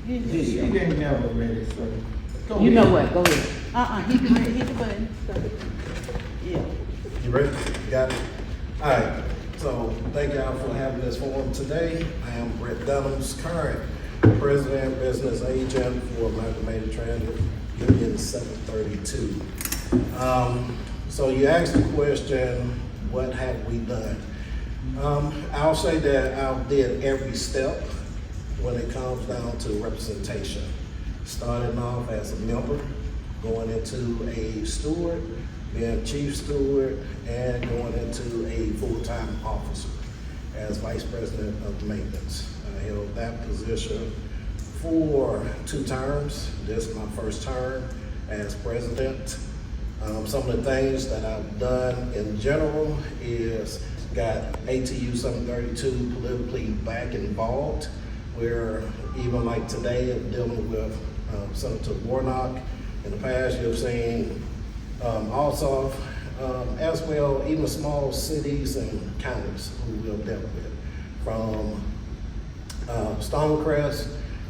She didn't never ready, so. Go You know ahead. what, go ahead. Hit the button. Yeah. You ready? Got it? All right, so thank y'all for having this forum today. I am Brett Dunham's current president, business agent for Amalgamated Transit Union 732. So you asked the question, what have we done? I'll say that I did every step when it comes down to representation. Starting off as a member, going into a steward, being chief steward, and going into a full-time officer as vice president of maintenance. I held that position for 2 terms. This is my first term as president. Some of the things that I've done in general is got ATU 732 politically back involved, where even like today, I'm dealing with Senator Warnock. In the past, you've seen also, as well, even small cities and counties who we've dealt with, from Stonecrest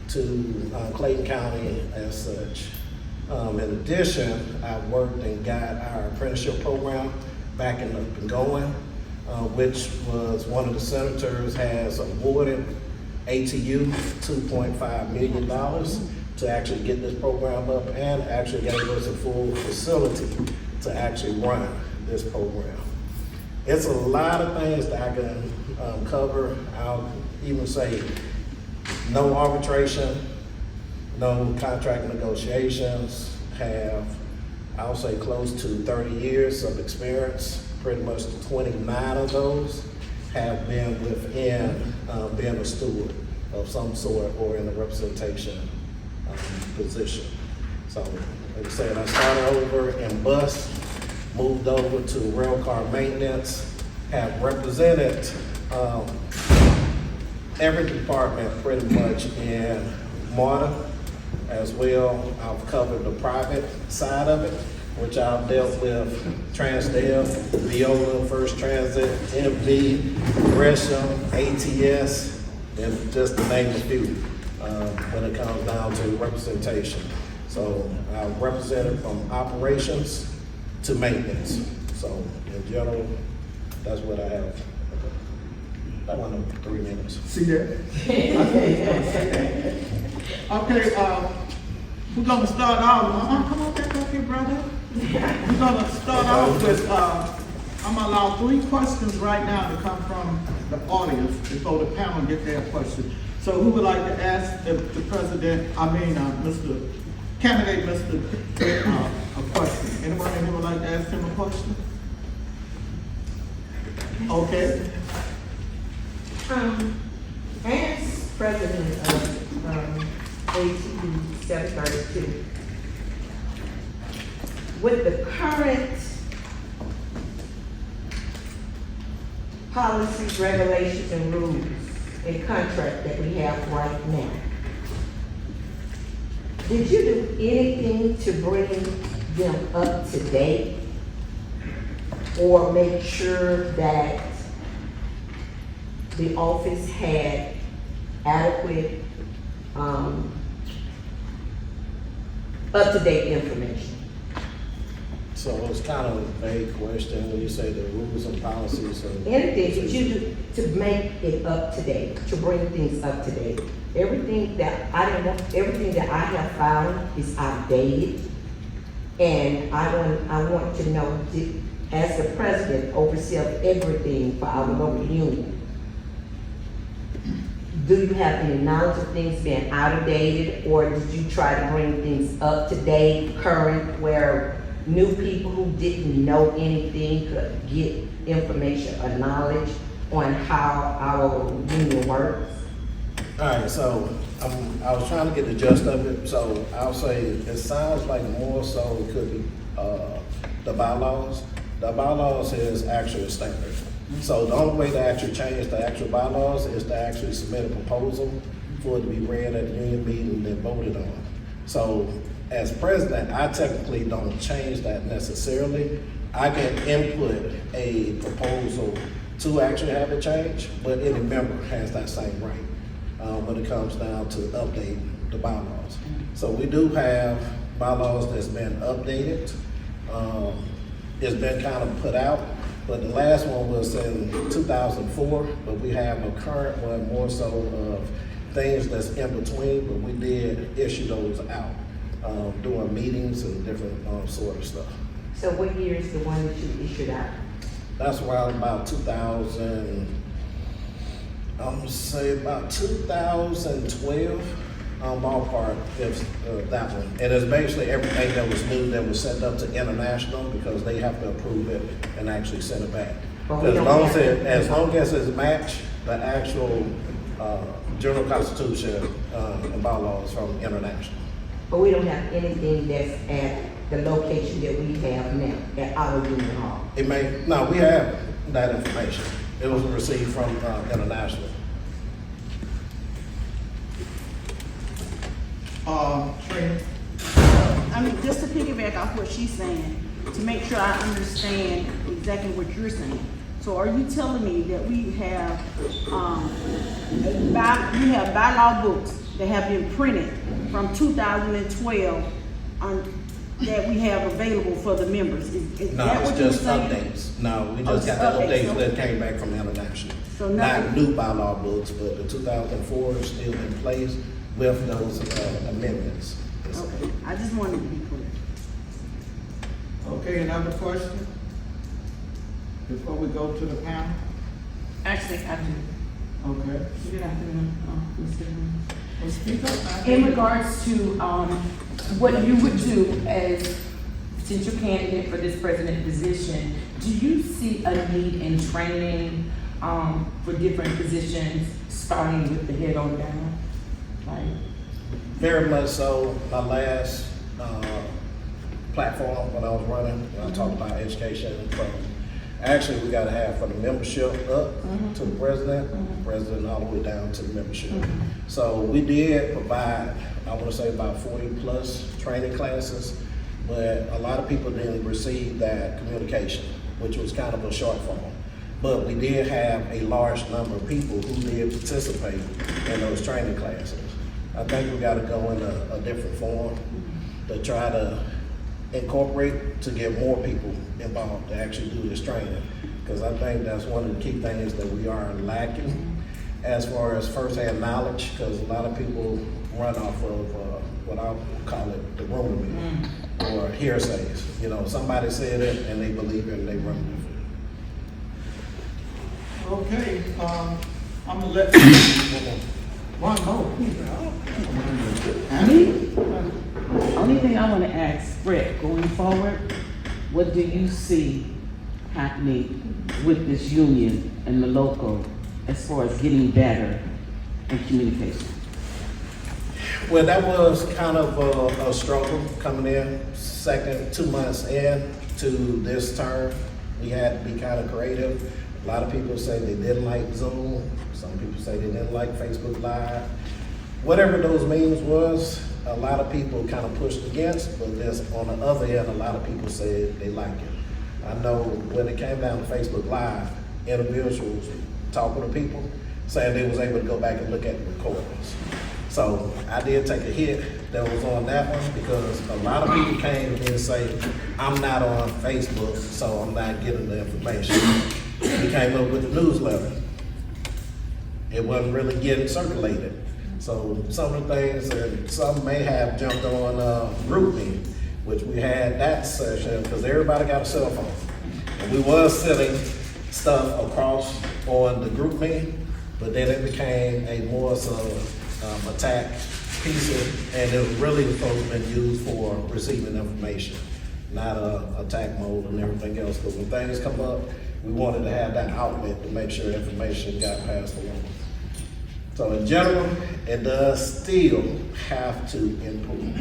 to Clayton County as such. In addition, I worked and got our apprenticeship program back and up and going, which was one of the senators has awarded ATU $2.5 million to actually get this program up, and actually gave us a full facility to actually run this program. It's a lot of things that I can cover. I'll even say no arbitration, no contract negotiations, have, I'll say, close to 30 years of experience. Pretty much 29 of those have been within being a steward of some sort or in a representation position. So, like I said, I started over in bus, moved over to rail car maintenance, have represented every department pretty much in MARTA as well. I've covered the private side of it, which I've dealt with Transdale, Viola, First Transit, MV, Gresham, ATS, and just to name a few when it comes down to representation. So I've represented from operations to maintenance. So in general, that's what I have. That one in 3 minutes. See that? Okay, we're gonna start off, come on back up here, brother. We're gonna start off with, I'm gonna allow 3 questions right now to come from the audience before the panel get their question. So who would like to ask the president, Mr. Candidate, Mr. a question? Anyone in here would like to ask him a question? Okay. As president of ATU 732, with the current policies, regulations, and rules and contract that we have right now, did you do anything to bring them up to date or make sure that the office had adequate, up-to-date information? So it's kind of a vague question when you say the rules and policies. Anything that you do to make it up to date, to bring things up to date. Everything that I have found is outdated, and I want to know, as the president oversee everything for our local union, do you have any knowledge of things being outdated, or did you try to bring things up to date, current, where new people who didn't know anything could get information or knowledge on how our union works? All right, so I was trying to get the gist of it. So I'll say it sounds like more so it could be the bylaws. The bylaws is actually a standard. So the only way to actually change the actual bylaws is to actually submit a proposal for it to be read at the union meeting and voted on. So as president, I technically don't change that necessarily. I can input a proposal to actually have it changed, but any member has that same right. when it comes down to update the bylaws. So we do have bylaws that's been updated. It's been kind of put out, but the last one was in 2004, but we have a current one more so of things that's in between, but we did issue those out during meetings and different sort of stuff. So what year is the one that you issued out? That's around about 2000, I'm gonna say about 2012, ballpark, if that one. And it's basically everything that was new that was sent up to international because they have to approve it and actually send it back. But we As don't long have as it's matched the actual general constitution and bylaws from international. But we don't have anything that's at the location that we have now, at our Union Hall. No, we have that information. It was received from international. Trina? I mean, just to piggyback off what she's saying, to make sure I understand exactly what you're saying. So are you telling me that we have, bylaw books that have been printed from 2012 that we have available for the members? Is No, that it's what you're just saying? updates. No, we Oh, just got just the updates, updates okay. that came back from international. So Not nothing- new bylaw books, but the 2004 is still in place with those amendments. Okay, I just wanted to be clear. Okay, another question? Before we go to the panel? Actually, I do. Okay. Good afternoon, Mr. Well, speak up now. In regards to what you would do as potential candidate for this president position, do you see a need in training for different positions, starting with the head on down? Like, Very much so. My last platform when I was running, when I talked about education from, actually we gotta have from the membership up to the president, president all the way down to the membership. So we did provide, I wanna say about 40 plus training classes, but a lot of people didn't receive that communication, which was kind of a shortfall. But we did have a large number of people who did participate in those training classes. I think we gotta go in a different form to try to incorporate to get more people involved to actually do this training. Because I think that's one of the key things that we are lacking as far as firsthand knowledge, because a lot of people run off of what I call it, the rumor mill or hearsays. You know, somebody said it and they believe it and they run with it. Okay, I'm gonna let, one more. Only thing I want to ask, Brett, going forward, what do you see happening with this union and the local as far as getting better in communication? Well, that was kind of a struggle coming in, 2 months in to this term. We had to be kind of creative. A lot of people say they didn't like Zoom. Some people say they didn't like Facebook Live. Whatever those means was, a lot of people kind of pushed against, but there's on the other end, a lot of people said they like it. I know when it came down to Facebook Live, individuals talking to people, saying they was able to go back and look at the recordings. So I did take a hit that was on that one because a lot of people came to me and say, I'm not on Facebook, so I'm not getting the information. We came up with the newsletter. It wasn't really getting circulated. So some of the things, and some may have jumped on GroupMe, which we had that session because everybody got a cell phone. And we was sending stuff across on the GroupMe, but then it became a more so attack piece, and it was really supposed to be used for receiving information, not attack mode and everything else. But when things come up, we wanted to have that outlet to make sure information got passed along. So in general, it does still have to improve.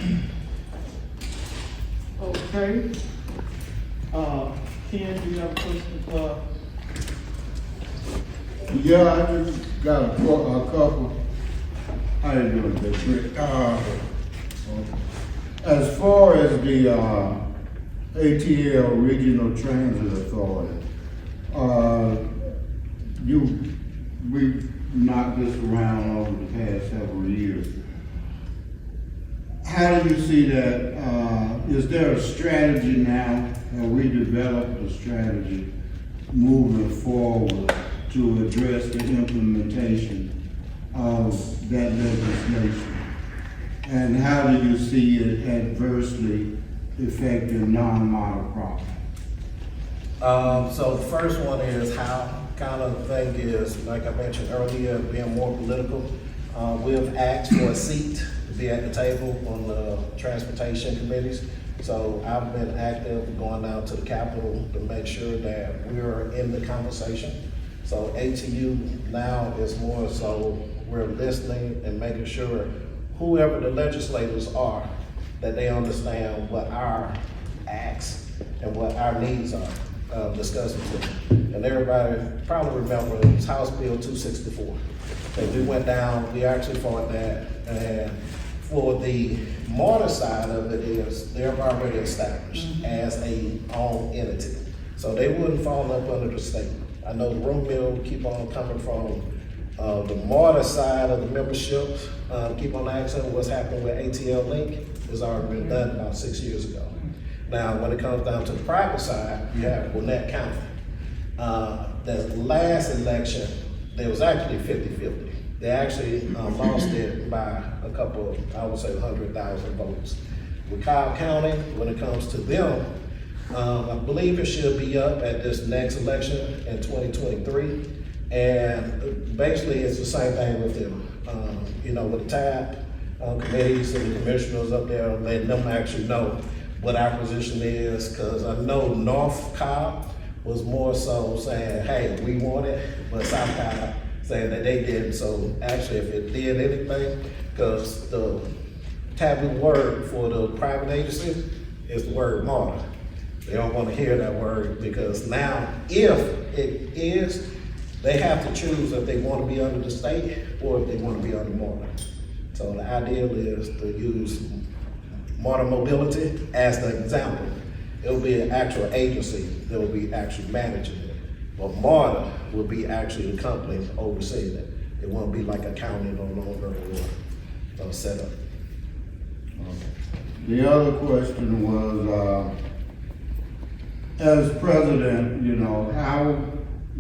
Okay. Ken, do you have a question? Yeah, I just got a couple. How you doing, District? As far as the ATL Regional Transit Authority, knocked this around over the past several years. How do you see that? Is there a strategy now? Have we developed a strategy moving forward to address the implementation of that legislation? And how do you see it adversely affecting non-model property? So the first one is how kind of thing is, like I mentioned earlier, being more political. We've asked for a seat to be at the table on the transportation committees. So I've been active going down to the Capitol to make sure that we're in the conversation. So ATU now is more so we're listening and making sure whoever the legislators are, that they understand what our acts and what our needs are. Discussing it. And everybody probably remember it was House Bill 264. That we went down, we actually fought that, and for the MARTA side of it is they're already established as a own entity. So they wouldn't fall up under the state. I know the room bill keep on coming from the MARTA side of the membership, keep on asking what's happening with ATL Link. It's already been done about 6 years ago. Now, when it comes down to the private side, you have Gwinnett County. The last election, there was actually 50-50. They actually lost it by a couple, I would say 100,000 votes. With Cobb County, when it comes to them, I believe it should be up at this next election in 2023. And basically, it's the same thing with them. With the TAP committees and the commissioners up there, letting them actually know what our position is, because I know North Cobb was more so saying, hey, we want it, but South Cobb saying that they didn't. So actually, if it did anything, because the taboo word for the private agency is the word MARTA. They don't want to hear that word, because now, if it is, they have to choose if they want to be under the state or if they want to be under MARTA. So the ideal is to use MARTA Mobility as the example. It will be an actual agency that will be actually managing it. But MARTA will be actually the company overseeing it. It won't be like a county no longer or set up. The other question was, as president, how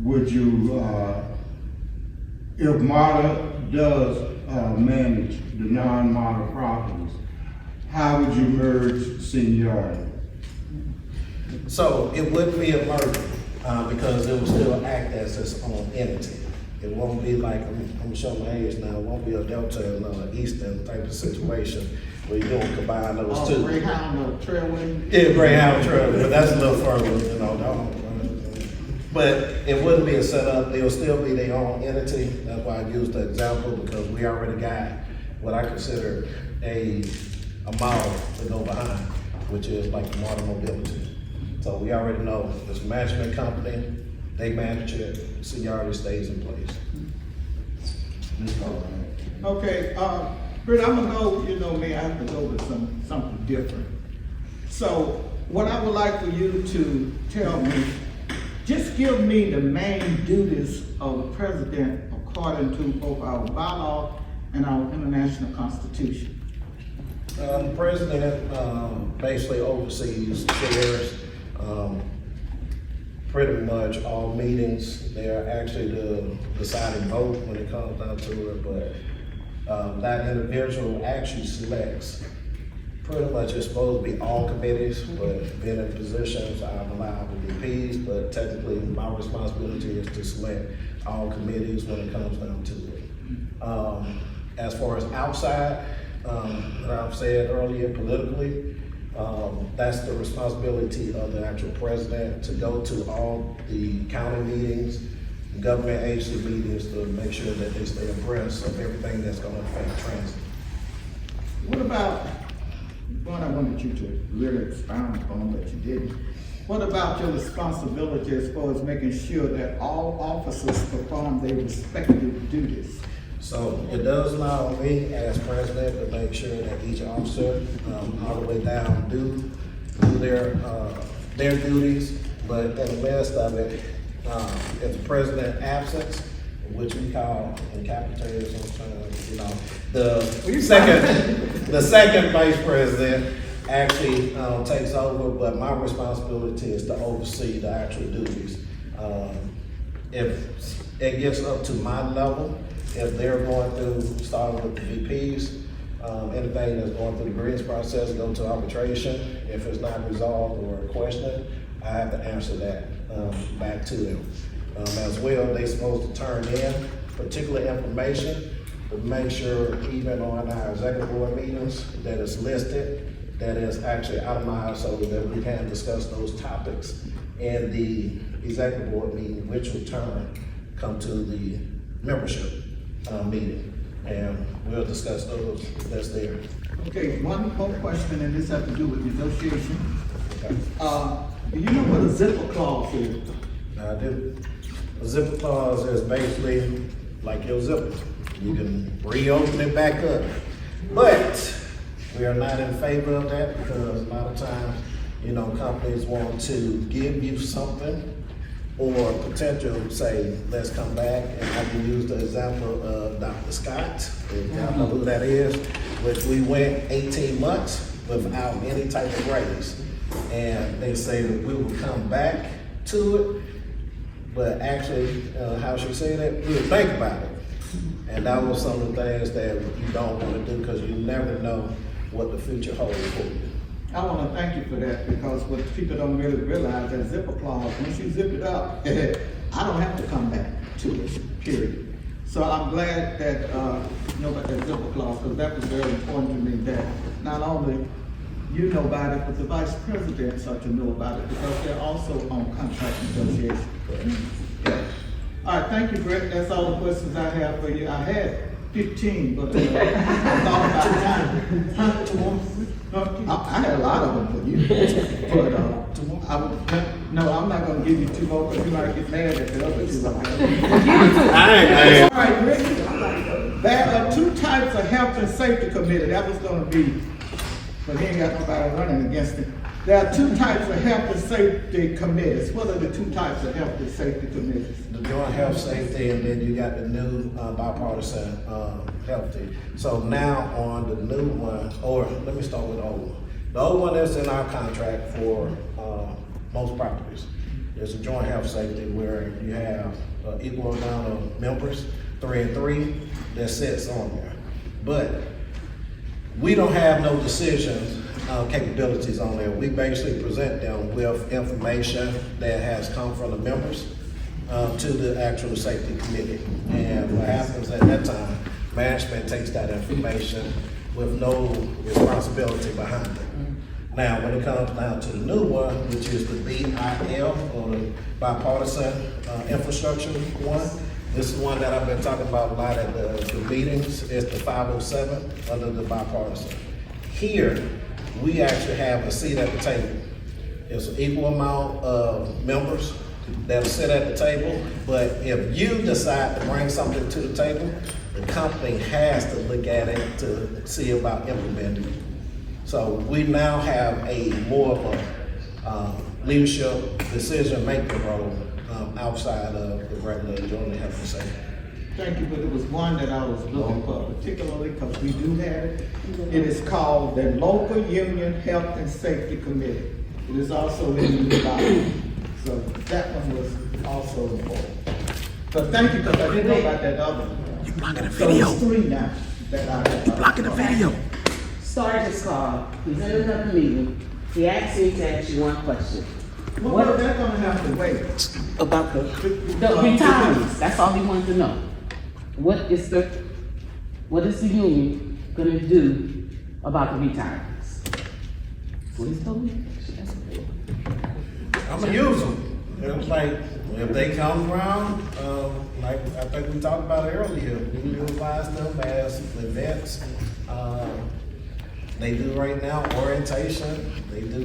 would you, if MARTA does manage the non-MARTA properties, how would you merge seniority? So it wouldn't be a merger because it will still act as its own entity. It won't be like, I'm gonna show my age now, it won't be a Delta and Eastern type of situation where you're gonna combine those two. Greyhound or Trailway? Yeah, Greyhound Trailway, but that's a little further, But it wouldn't be a setup, they will still be their own entity. That's why I used the example, because we already got what I consider a model to go behind, which is like the MARTA Mobility. So we already know it's a management company, they manage it, seniority stays in place. Okay, Britt, I'm gonna go, I have to go with something different. So what I would like for you to tell me, just give me the main duties of the president according to both our bylaw and our international constitution. The president basically oversees, chairs, pretty much all meetings. They're actually the deciding vote when it comes down to it, but that individual actually selects. Pretty much it's supposed to be all committees, but being in positions, I'm allowed to be Ps, but technically my responsibility is to select all committees when it comes down to it. As far as outside, that I've said earlier, politically, that's the responsibility of the actual president to go to all the county meetings, government agency meetings, to make sure that they stay abreast of everything that's going to affect transit. What about, one I wanted you to really expound upon, but you didn't. What about your responsibility as far as making sure that all officers perform their respective duties? So it does allow me as president to make sure that each officer, all the way down, do their duties. But in the midst of it, if the president absence, which we call incapitated sometimes, you know. The second vice president actually takes over, but my responsibility is to oversee the actual duties. If it gets up to my level, if they're going through, starting with the VPs, anything that's going through the grievance process, go to arbitration. If it's not resolved or questioned, I have to answer that back to them. As well, they're supposed to turn in particular information to make sure even on our executive board meetings that it's listed, that is actually itemized so that we can discuss those topics in the executive board meeting, which will turn come to the membership meeting. And we'll discuss those that's there. Okay, one more question, and this has to do with negotiation. Okay. Do you know what a zipper clause is? I do. A zipper clause is basically like your zipper. You can reopen it back up. But we are not in favor of that because a lot of times, you know, companies want to give you something or potential say, let's come back, and I can use the example of Dr. Scott, if y'all know who that is, which we went 18 months without any type of raise. And they say that we will come back to it, but actually, how she said it, we would think about it. And that was some of the things that you don't want to do because you never know what the future holds for you. I want to thank you for that, because what people don't really realize, that zipper clause, once you zip it up, I don't have to come back to it, period. So I'm glad that you know about that zipper clause, because that was very important to me, that not only you know about it, but the vice presidents are to know about it, because they're also on contract negotiation. Yeah. All right, thank you, Brett. That's all the questions I have for you. I had 15, but I thought about time. I had a lot of them for you, but I'm not gonna give you 2 more because you might get mad at the other 2. All right, Rick. There are 2 types of health and safety committee. That was gonna be, but he ain't got nobody running against it. There are 2 types of health and safety committees. What are the 2 types of health and safety committees? The joint health safety, and then you got the new bipartisan healthy. So now on the new one, or let me start with the old one. The old one is in our contract for most properties. There's a joint health safety where you have equal amount of members, 3 and 3, that sits on there. But we don't have no decisions capabilities on there. We basically present them with information that has come from the members to the actual safety committee. And what happens at that time, management takes that information with no responsibility behind it. Now, when it comes down to the new one, which is the BIL, or the bipartisan infrastructure one, this is one that I've been talking about a lot at the meetings. It's the 507 under the bipartisan. Here, we actually have a seat at the table. It's an equal amount of members that'll sit at the table, but if you decide to bring something to the table, the company has to look at it to see about implementing it. So we now have a more of a leadership decision-making role outside of the regular joint health and safety. Thank you, but it was one that I was looking for, particularly because we do have it. It is called the Local Union Health and Safety Committee. It is also in the Bible. So that one was also important. But thank you, because I didn't know about that other one. You're blocking the So video. it's 3 now that I have. You're blocking the video. Sergeant Carr, he's in another meeting. He asked me to ask you one question. Well, they're gonna have to wait. About the retirees, that's all he wanted to know. What is the union gonna do about the retirees? What he told me? I'm gonna use them. It's like, if they come around, like I think we talked about earlier, we utilize them as events. They do right now orientation, they do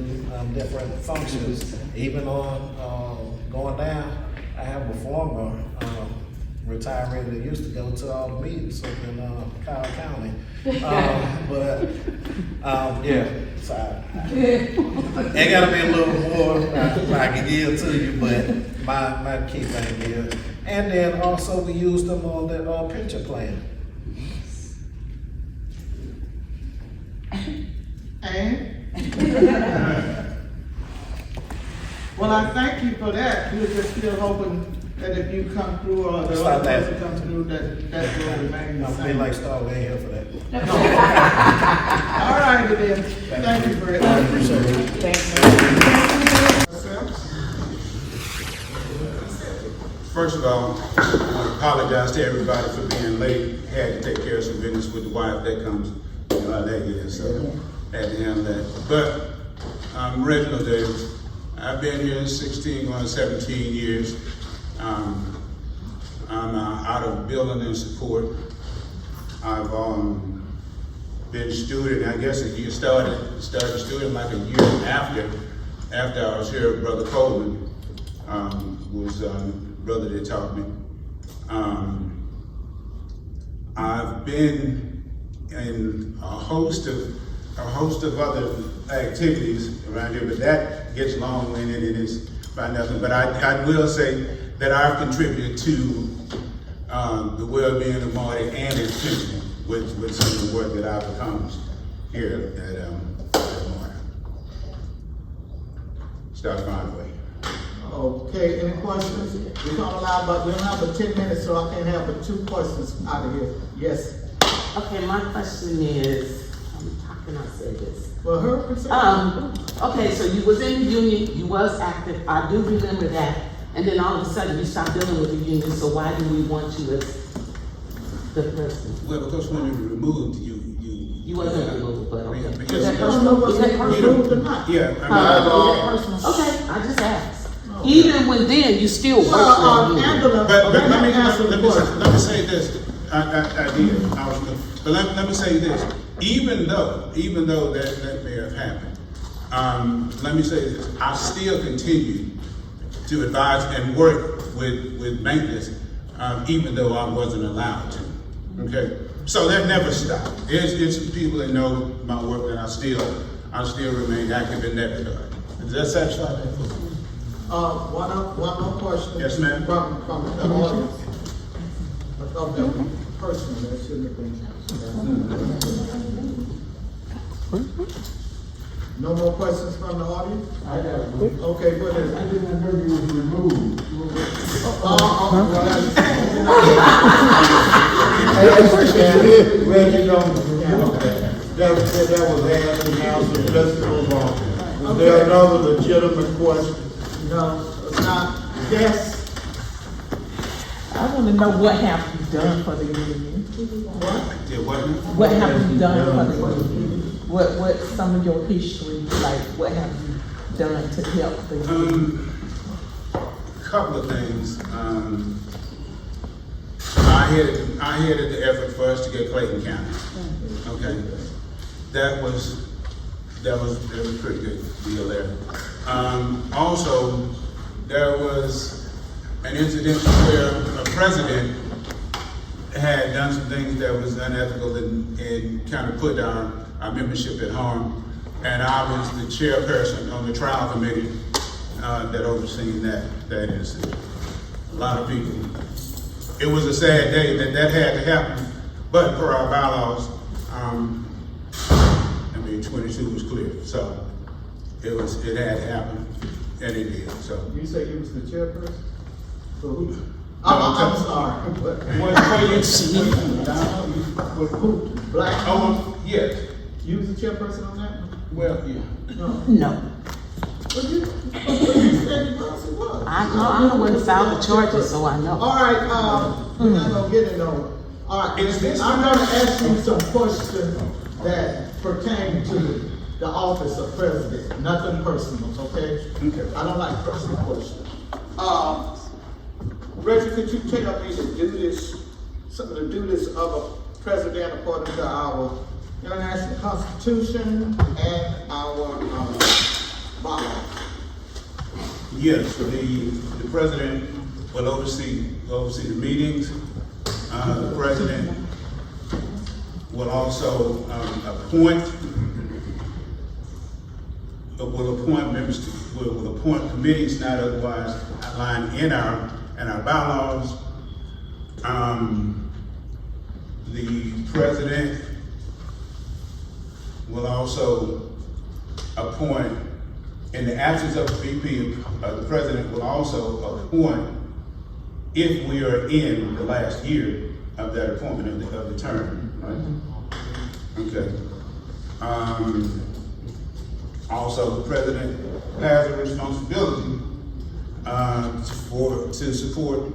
different functions. Even on going down, I have a former retiree that used to go to all the meetings up in Kyle County. Yeah, so it gotta be a little more I can give to you, but my key thing here. And then also we use them on the pension plan. And? Well, I thank you for that. We're just still hoping that if you come through or the Stop other that. person comes through, that will remain the I'm same. feeling like Star, we ain't here for that. All righty then. Thank you, Brett. I appreciate it. First of all, I want to apologize to everybody for being late. Had to take care of some business with the wife. That comes, you know how that is, so had to handle that. But I'm Reginald Davis. I've been here 16, going 17 years. I'm out of building and support. I've been student. I guess you started student like a year after I was here. Brother Coleman was brother that taught me. I've been in a host of other activities around here, but that gets long-winded and it's by nothing. But I will say that I've contributed to the well-being of Marty and his children with some of the work that I've accomplished here at Marty. Start finding a way. Okay, any questions? We're gonna allow, but we don't have but 10 minutes, so I can't have but 2 questions out of here. Yes. Okay, my question is, how can I say this? Well, her concern. Okay, so you was in the union, you was active, I do remember that, and then all of a sudden you stopped dealing with the union, so why do we want you as the president? Well, because when you were removed, You wasn't removed, but okay. Because Is that I don't know personal? what's Is that personal? removed or not. yeah, Is that personal? Okay, I just asked. Even when then, you still work for the union. Angela, But let me answer the question. let me say this. I did. But let me say this. Even though that may have happened, let me say this. I still continue to advise and work with maintenance, even though I wasn't allowed to. Okay, so that never stopped. It's people that know my work, and I still remain active in that regard. Does that satisfy that? One more question. Yes, ma'am. From the audience. Of the person that shouldn't have been. No more questions from the audience? I got one. Okay, what is I it? didn't know you was removed. Reggie, that was asked and answered, let's move on. Is there another legitimate question? No, it's not. Yes. I want to know what have you done for the union? Yeah, what? What have you done for the union? What some of your history, like what have you done to help the union? Couple of things. I headed the effort for us to get Clayton County. Okay, that was a pretty good deal there. Also, there was an incident where a president had done some things that was unethical and kind of put our membership at harm. And I was the chairperson on the trial committee that overseen that incident. A lot of people. It was a sad day that had to happen, but per our bylaws, 22 was clear. So it had to happen, and it did. So. You say you was the chairperson? So who? I'm sorry. Who? Black? Oh, yes. You was the chairperson on that one? Well, yeah. No. But you said you was. I'm the one who filed the charges, so I know. All right, we're not gonna get it on. All right, I'm gonna ask you some questions that pertain to the office of president, nothing personal, okay? Okay. I don't like personal questions. Reggie, could you tell me the duties of a president according to our international constitution and our bylaws? Yes, the president will oversee the meetings. The president will also appoint will appoint members to, will appoint committees not otherwise outlined in our bylaws. The president will also appoint, in the absence of the VP, the president will also appoint if we are in the last year of that appointment of the term, right? Okay. Also, the president has a responsibility to support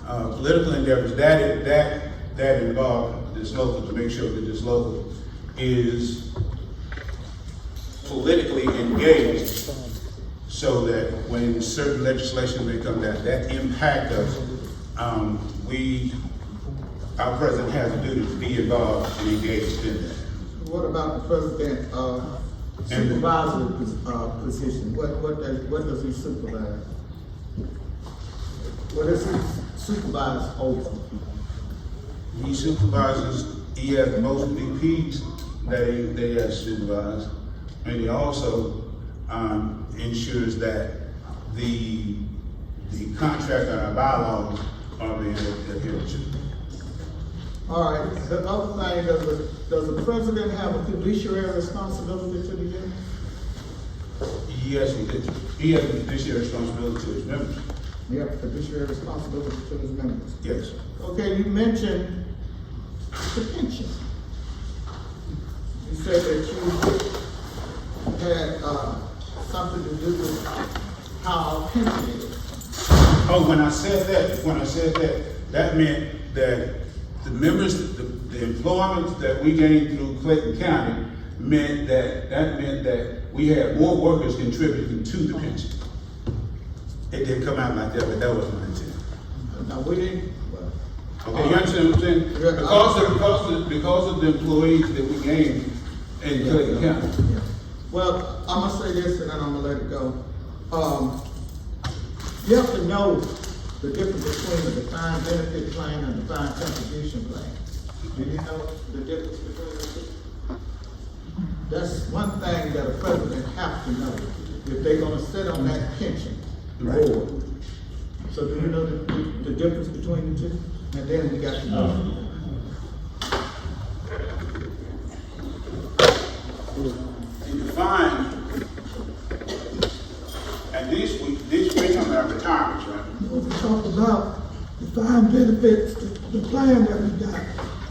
political endeavors that involve this local, to make sure that this local is politically engaged, so that when certain legislation may come down that impact us, our president has a duty to be involved and engaged in that. What about the president, supervisory position? What does he supervise? What does he supervise over? He supervises, he has most VPs that he has supervised, and he also ensures that the contract and our bylaws are being adhered to. All right, the other thing, does the president have a fiduciary responsibility to the union? Yes, he did. He has a fiduciary responsibility to his members. Yeah, fiduciary responsibility to his members. Yes. Okay, you mentioned the pension. You said that you had something to do with how pension is. Oh, when I said that, that meant that the members, the employment that we gained through Clayton County meant that we had more workers contributing to the pension. It didn't come out like that, but that was my intent. Now, we didn't, Okay, you understand what I'm saying? Because of the employees that we gained in Clayton County. yeah. Well, I'm gonna say this and then I'm gonna let it go. You have to know the difference between a defined benefit plan and a defined contribution plan. Do you know the difference between the two? That's one thing that a president has to know if they're gonna sit on that pension board. So do you know the difference between the two? And then we got to know. And define, and this we're talking about retirement, right? We talk about defined benefits, the plan that we got.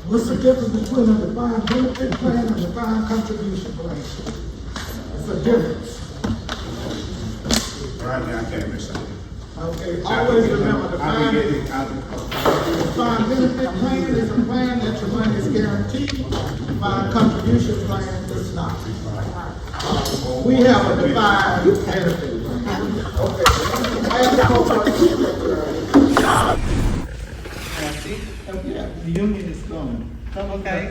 What's the difference between a defined benefit plan and a defined contribution plan? It's a difference. Right now, I can't miss that. Okay, always remember defined benefit plan is a plan that your money is guaranteed. Defined contribution plan is not. We have a defined benefit plan. Okay. I have no questions. Yeah, the union is going. Okay,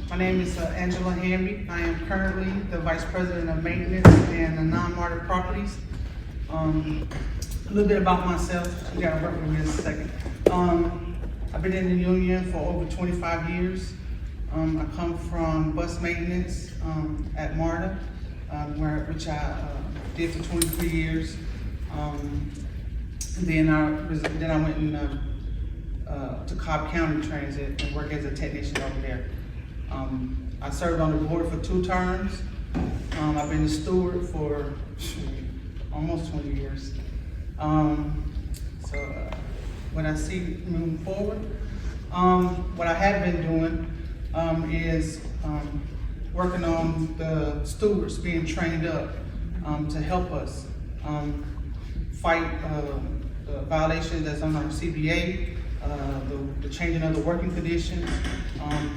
my name is Angela Hamby. I am currently the Vice President of Maintenance and the Non-Martyr Properties. A little bit about myself, you gotta work with me in a second. I've been in the union for over 25 years. I come from bus maintenance at MARTA, which I did for 23 years. Then I went and to Cobb County Transit and worked as a technician over there. I served on the board for 2 terms. I've been a steward for almost 20 years. What I see moving forward, what I have been doing is working on the stewards being trained up to help us fight the violations that's on our CBA, the changing of the working conditions,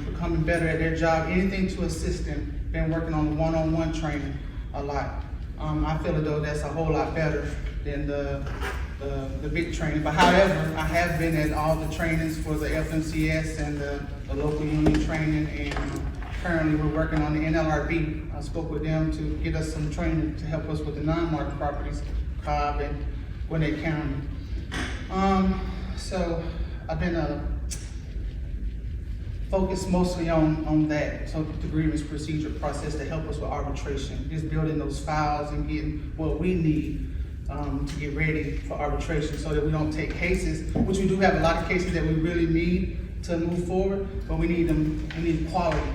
becoming better at their job, anything to assist them. Been working on the one-on-one training a lot. I feel as though that's a whole lot better than the big training. But however, I have been at all the trainings for the FMCS and the local union training, and currently we're working on the NLRB. I spoke with them to get us some training to help us with the non-market properties, Cobb and Gwinnett County. So I've been focus mostly on that, so the grievance procedure process to help us with arbitration, just building those files and getting what we need to get ready for arbitration, so that we don't take cases, which we do have a lot of cases that we really need to move forward, but we need quality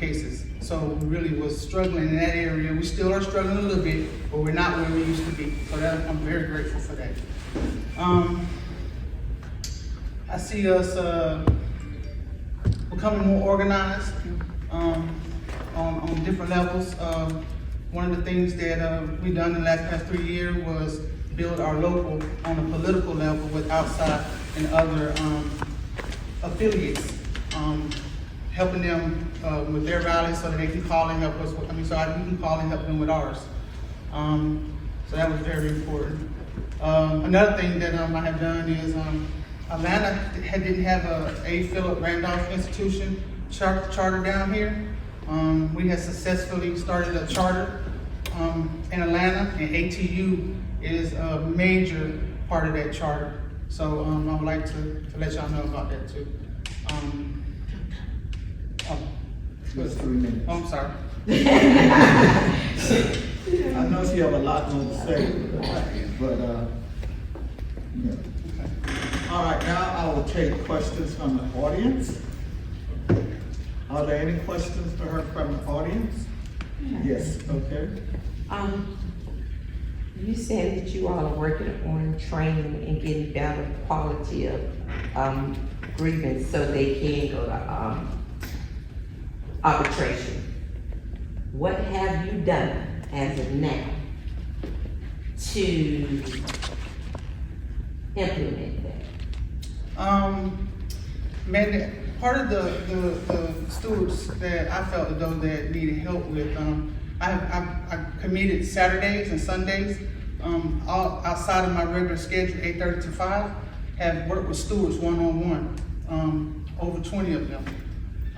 cases. So we really was struggling in that area. We still are struggling a little bit, but we're not where we used to be. So I'm very grateful for that. I see us becoming more organized on different levels. One of the things that we've done in the past 3 years was build our local on a political level with outside and other affiliates, helping them with their rallies so that they can call and help us. We can call and help them with ours. So that was very important. Another thing that I have done is Atlanta didn't have a Philip Randolph Institution charter down here. We had successfully started a charter in Atlanta, and ATU is a major part of that charter. So I would like to let y'all know about that too. Just 3 minutes. I'm sorry. I know she have a lot more to say, but, yeah. All right, now I will take questions from the audience. Are there any questions for her from the audience? Yes, okay. You said that you all are working on training and getting better quality of grievance so they can go to arbitration. What have you done as of now to implement that? Part of the stewards that I felt though that needed help with, I committed Saturdays and Sundays, all outside of my regular schedule, 8:30 to 5, have worked with stewards one-on-one, over 20 of them,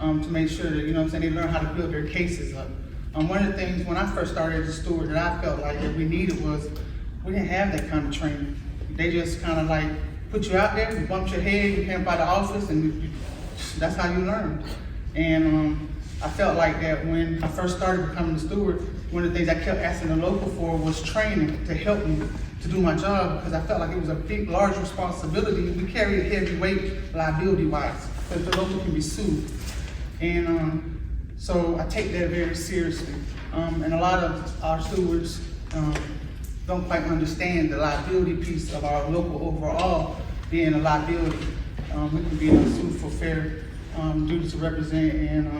to make sure that, you know what I'm saying, they learn how to build their cases up. One of the things when I first started as a steward that I felt like that we needed was, we didn't have that kind of training. They just kind of like put you out there, you bumped your head, you came by the office, and that's how you learned. And I felt like that when I first started becoming a steward, one of the things I kept asking the local for was training to help me to do my job, because I felt like it was a big, large responsibility. We carry a heavy weight liability-wise, because the local can be sued. And so I take that very seriously. And a lot of our stewards don't quite understand the liability piece of our local overall being a liability. We can be sued for fair duty to represent and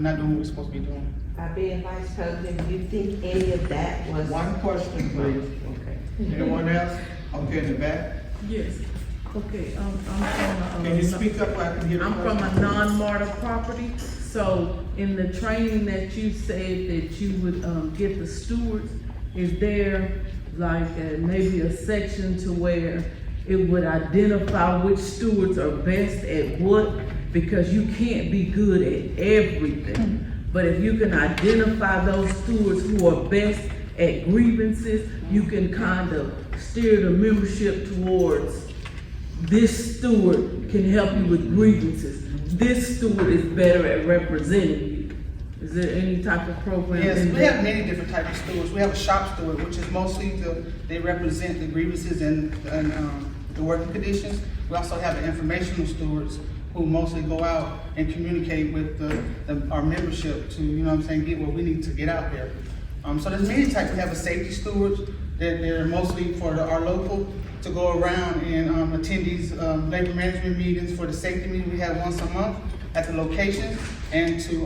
not doing what we're supposed to be doing. By being vice president, do you think any of that was? One question, please. Okay. Anyone else? Okay, in the back. Yes, okay, Can you speak up where I can hear the I'm from question? a non-MARTA property, so in the training that you said that you would, get the stewards, is there like maybe a section to where it would identify which stewards are best at what? Because you can't be good at everything. But if you can identify those stewards who are best at grievances, you can kind of steer the membership towards this steward can help you with grievances. This steward is better at representing you. Is there any type of program? Yes, in we there? have many different types of stewards. We have a shop steward, which is mostly they represent the grievances and the working conditions. We also have the informational stewards who mostly go out and communicate with our membership to, you know what I'm saying, get what we need to get out there. So there's many types. We have a safety stewards that they're mostly for our local to go around and attend these labor management meetings for the safety meeting we have once a month at the location and to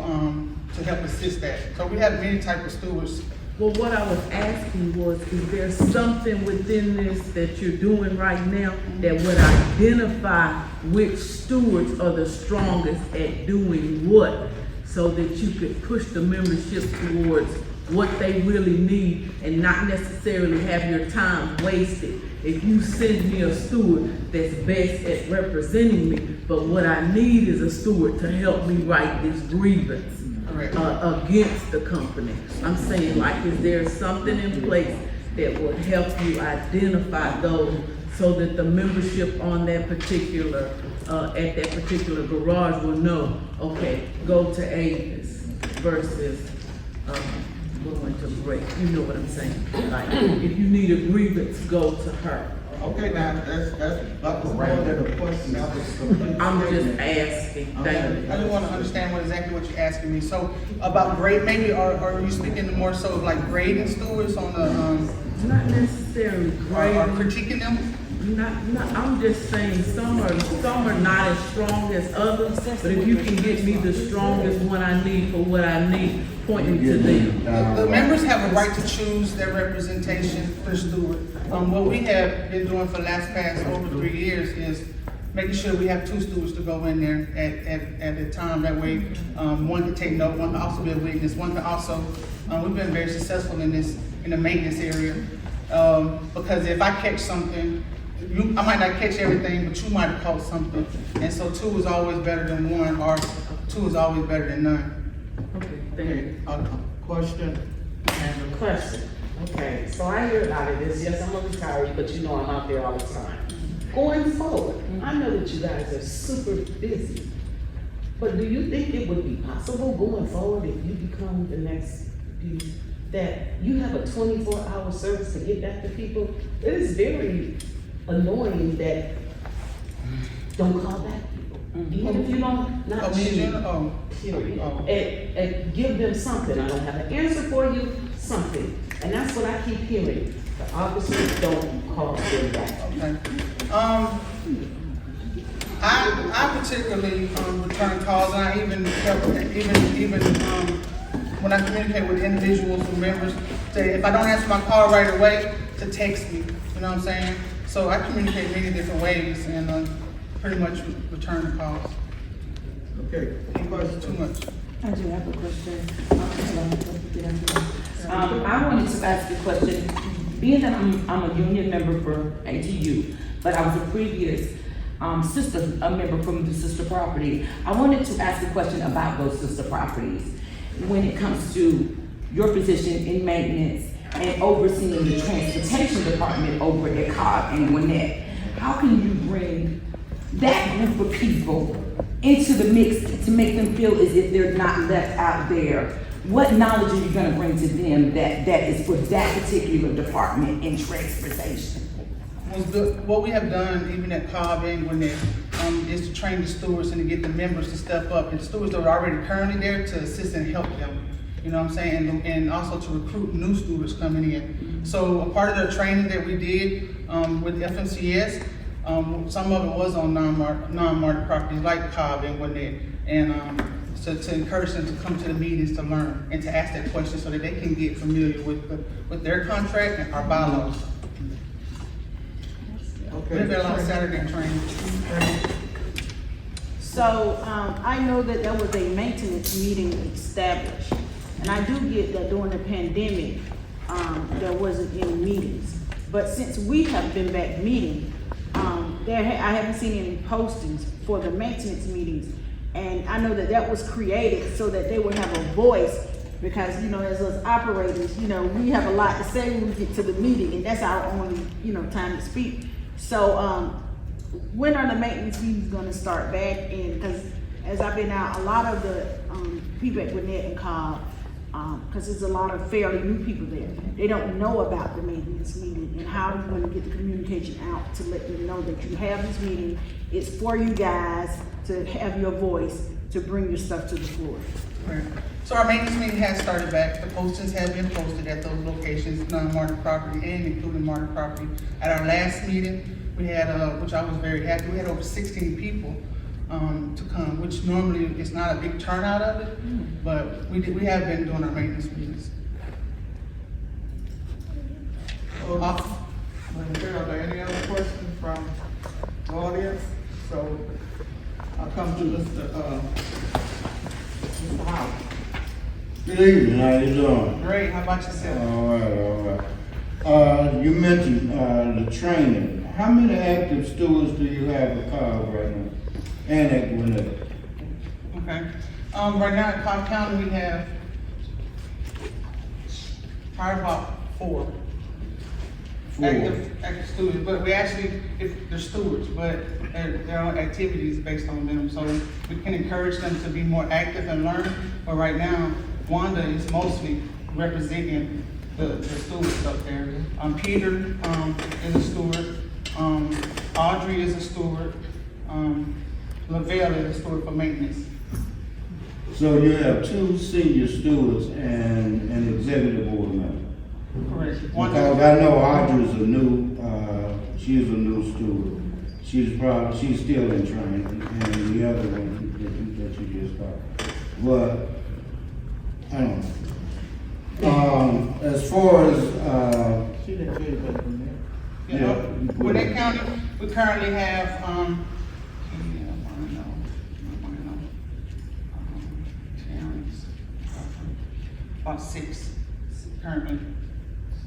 help assist that. So we have many types of stewards. Well, what I was asking was, is there something within this that you're doing right now that would identify which stewards are the strongest at doing what, so that you could push the membership towards what they really need and not necessarily have your time wasted? If you send me a steward that's best at representing me, but what I need is a steward to help me write this grievance against the company. I'm saying, like, is there something in place that will help you identify those so that the membership on that particular at that particular garage will know, okay, go to Avis versus, going to Break. You know what I'm saying? Like, if you need a grievance, go to her. Okay, now, that was right there, the question, that was completely. I'm just asking, I thank you. just wanna understand exactly what you're asking me. So about grade, maybe, are you speaking more so of like grading stewards on the, Not necessarily or great. critiquing them? Not, I'm just saying some are not as strong as others, but if you can get me the strongest one I need for what I need, pointing to them. The members have a right to choose their representation for steward. What we have been doing for the past over 3 years is making sure we have 2 stewards to go in there at a time. That way, one can take note, one can also be a witness, one can also, we've been very successful in the maintenance area. Because if I catch something, I might not catch everything, but you might have caught something. And so 2 is always better than 1, or 2 is always better than none. Okay, thank you. Question and a Question. Okay, so I hear about it. It's yes, I'm a retiree, but you know I'm out there all the time. Going forward, I know that you guys are super busy, but do you think it would be possible going forward if you become the next that you have a 24-hour service to get back to people? It is very annoying that don't call back people. Even if you don't, not you. Period. And give them something. I don't have an answer for you, something. And that's what I keep hearing. The officers don't call them back. Okay. I particularly return calls, and I even help, even when I communicate with individuals or members, say if I don't answer my call right away, to text me. You know what I'm saying? So I communicate many different ways, and pretty much return the calls. Okay, any questions? Too much. I do have a question. I wanted to ask a question. Being that I'm a union member for ATU, but I was a previous a member from the sister property. I wanted to ask a question about those sister properties when it comes to your position in maintenance and overseeing the transportation department over at Cobb and Gwinnett. How can you bring that group of people into the mix to make them feel as if they're not left out there? What knowledge are you going to bring to them that is for that particular department in transportation? What we have done, even at Cobb and Gwinnett, is to train the stewards and to get the members to step up, and the stewards that are already currently there to assist and help them. You know what I'm saying? And also to recruit new stewards coming in. So a part of the training that we did with FMCS, some of it was on non-market properties like Cobb and Gwinnett, and to encourage them to come to the meetings to learn and to ask that question so that they can get familiar with their contract and our bylaws. Okay. We've been a lot of Saturday training. So, I know that there was a maintenance meeting established, and I do get that during the pandemic, there wasn't any meetings. But since we have been back meeting, I haven't seen any postings for the maintenance meetings. And I know that was created so that they would have a voice, because, you know, as us operators, you know, we have a lot to say when we get to the meeting, and that's our only, you know, time to speak. So, when are the maintenance meetings gonna start back? And, cause as I've been out, a lot of the, people at Gwinnett and Cobb, cause there's a lot of fairly new people there. They don't know about the maintenance meeting, and how are you gonna get the communication out to let them know that you have this meeting? It's for you guys to have your voice, to bring your stuff to the floor. Right. So our maintenance meeting has started back. The postings have been posted at those locations, non-market property and including market property. At our last meeting, we had, which I was very happy, we had over 16 people to come, which normally is not a big turnout of it, but we have been doing our maintenance meetings. Okay, are there any other questions from the audience? So I'll come to Mr. Howard. Good evening, how you doing? Great, how about yourself? All right. You mentioned the training. How many active stewards do you have at Cobb right now? And at Gwinnett? Okay. Right now in Cobb County, we have probably about active students, but we actually, if they're stewards, but there are activities based on them, so we can encourage them to be more active and learn. But right now, Wanda is mostly representing the stewards up there. Peter, is a steward, Audrey is a steward, Lavelle is a steward for maintenance. So you have 2 senior stewards and an executive board member. Correct. Because I know Audrey's she's a new steward. She's still in training, and the other one that you just talked. But, I don't know. As far as, She didn't get it from there. You know, Gwinnett County, we currently have, about 6 currently,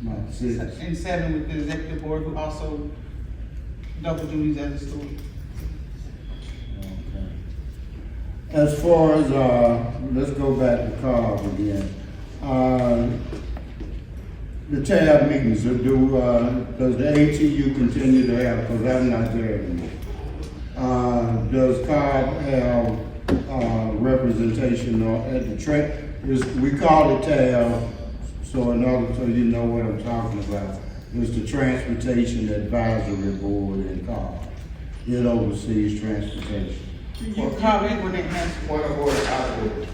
about 6. and 7 with the executive board, who also double duties as a steward. Okay. As far as, let's go back to Carl again. The tab meetings, does the ATU continue to have, because I'm not there anymore. Does Carl have, representation at the we call it tab, so you know what I'm talking about. It's the Transportation Advisory Board in Carl. It oversees transportation. Well, Kyle and Gwinnett has, Point of order, out of order.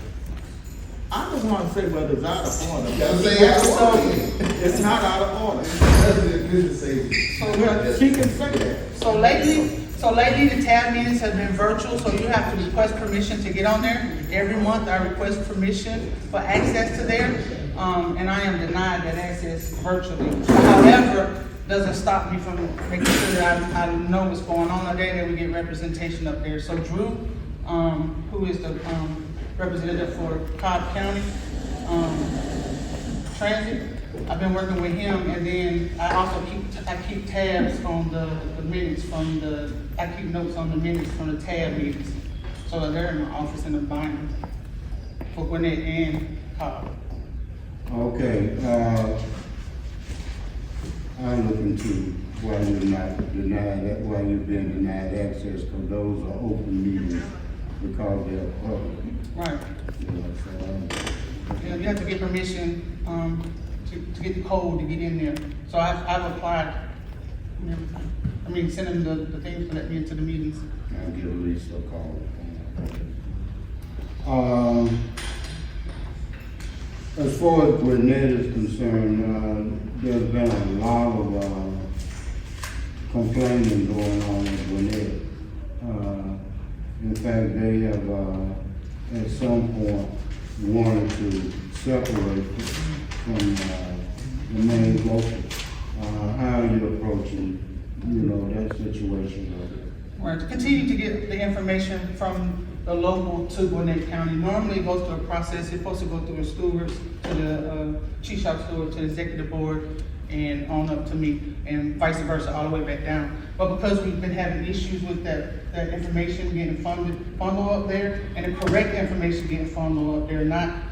I just want to say whether it's out of order. Gotta say out of order. It's not out of order. President, business agent. Well, she can say that. so lately the tab meetings have been virtual, so you have to request permission to get on there. Every month I request permission for access to there, and I am denied that access virtually. However, doesn't stop me from making sure that I know what's going on up there, that we get representation up there. So Drew, who is the representative for Cobb County Transit, I've been working with him, and then I also keep tabs on the minutes I keep notes on the minutes from the tab meetings. So they're in my office in the binder for Gwinnett and Cobb. Okay, I'm looking to why you're not denied, why you've been denied access, because those are open meetings because they're public. Right. You know, so, You have to get permission to get the code to get in there. So I've applied and everything. I mean, send them the things to let me into the meetings. I'll give Lisa a call. As far as Gwinnett is concerned, there's been a lot of complaining going on in Gwinnett. In fact, they have at some point wanted to separate from the main local. How are you approaching, that situation over there? Right, to continue to get the information from the local to Gwinnett County. Normally it goes through a process. It's supposed to go through the stewards, to the chief shop steward, to the executive board, and on up to me, and vice versa, all the way back down. But because we've been having issues with that information getting funneled up there, and the correct information getting funneled up there, not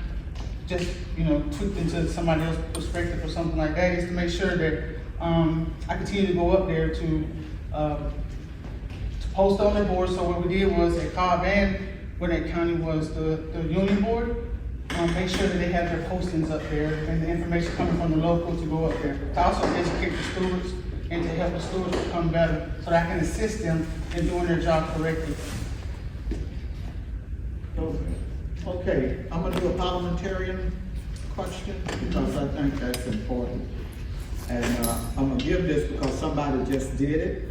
just, tweaked into somebody else's perspective or something like that, is to make sure that I continue to go up there to post on the board. So what we did was at Cobb and Gwinnett County was the union board, make sure that they have their postings up there and the information coming from the local to go up there. To also educate the stewards and to help the stewards become better so that I can assist them in doing their job correctly. Okay, I'm gonna do a parliamentarian question because I think that's important. And I'm gonna give this because somebody just did it.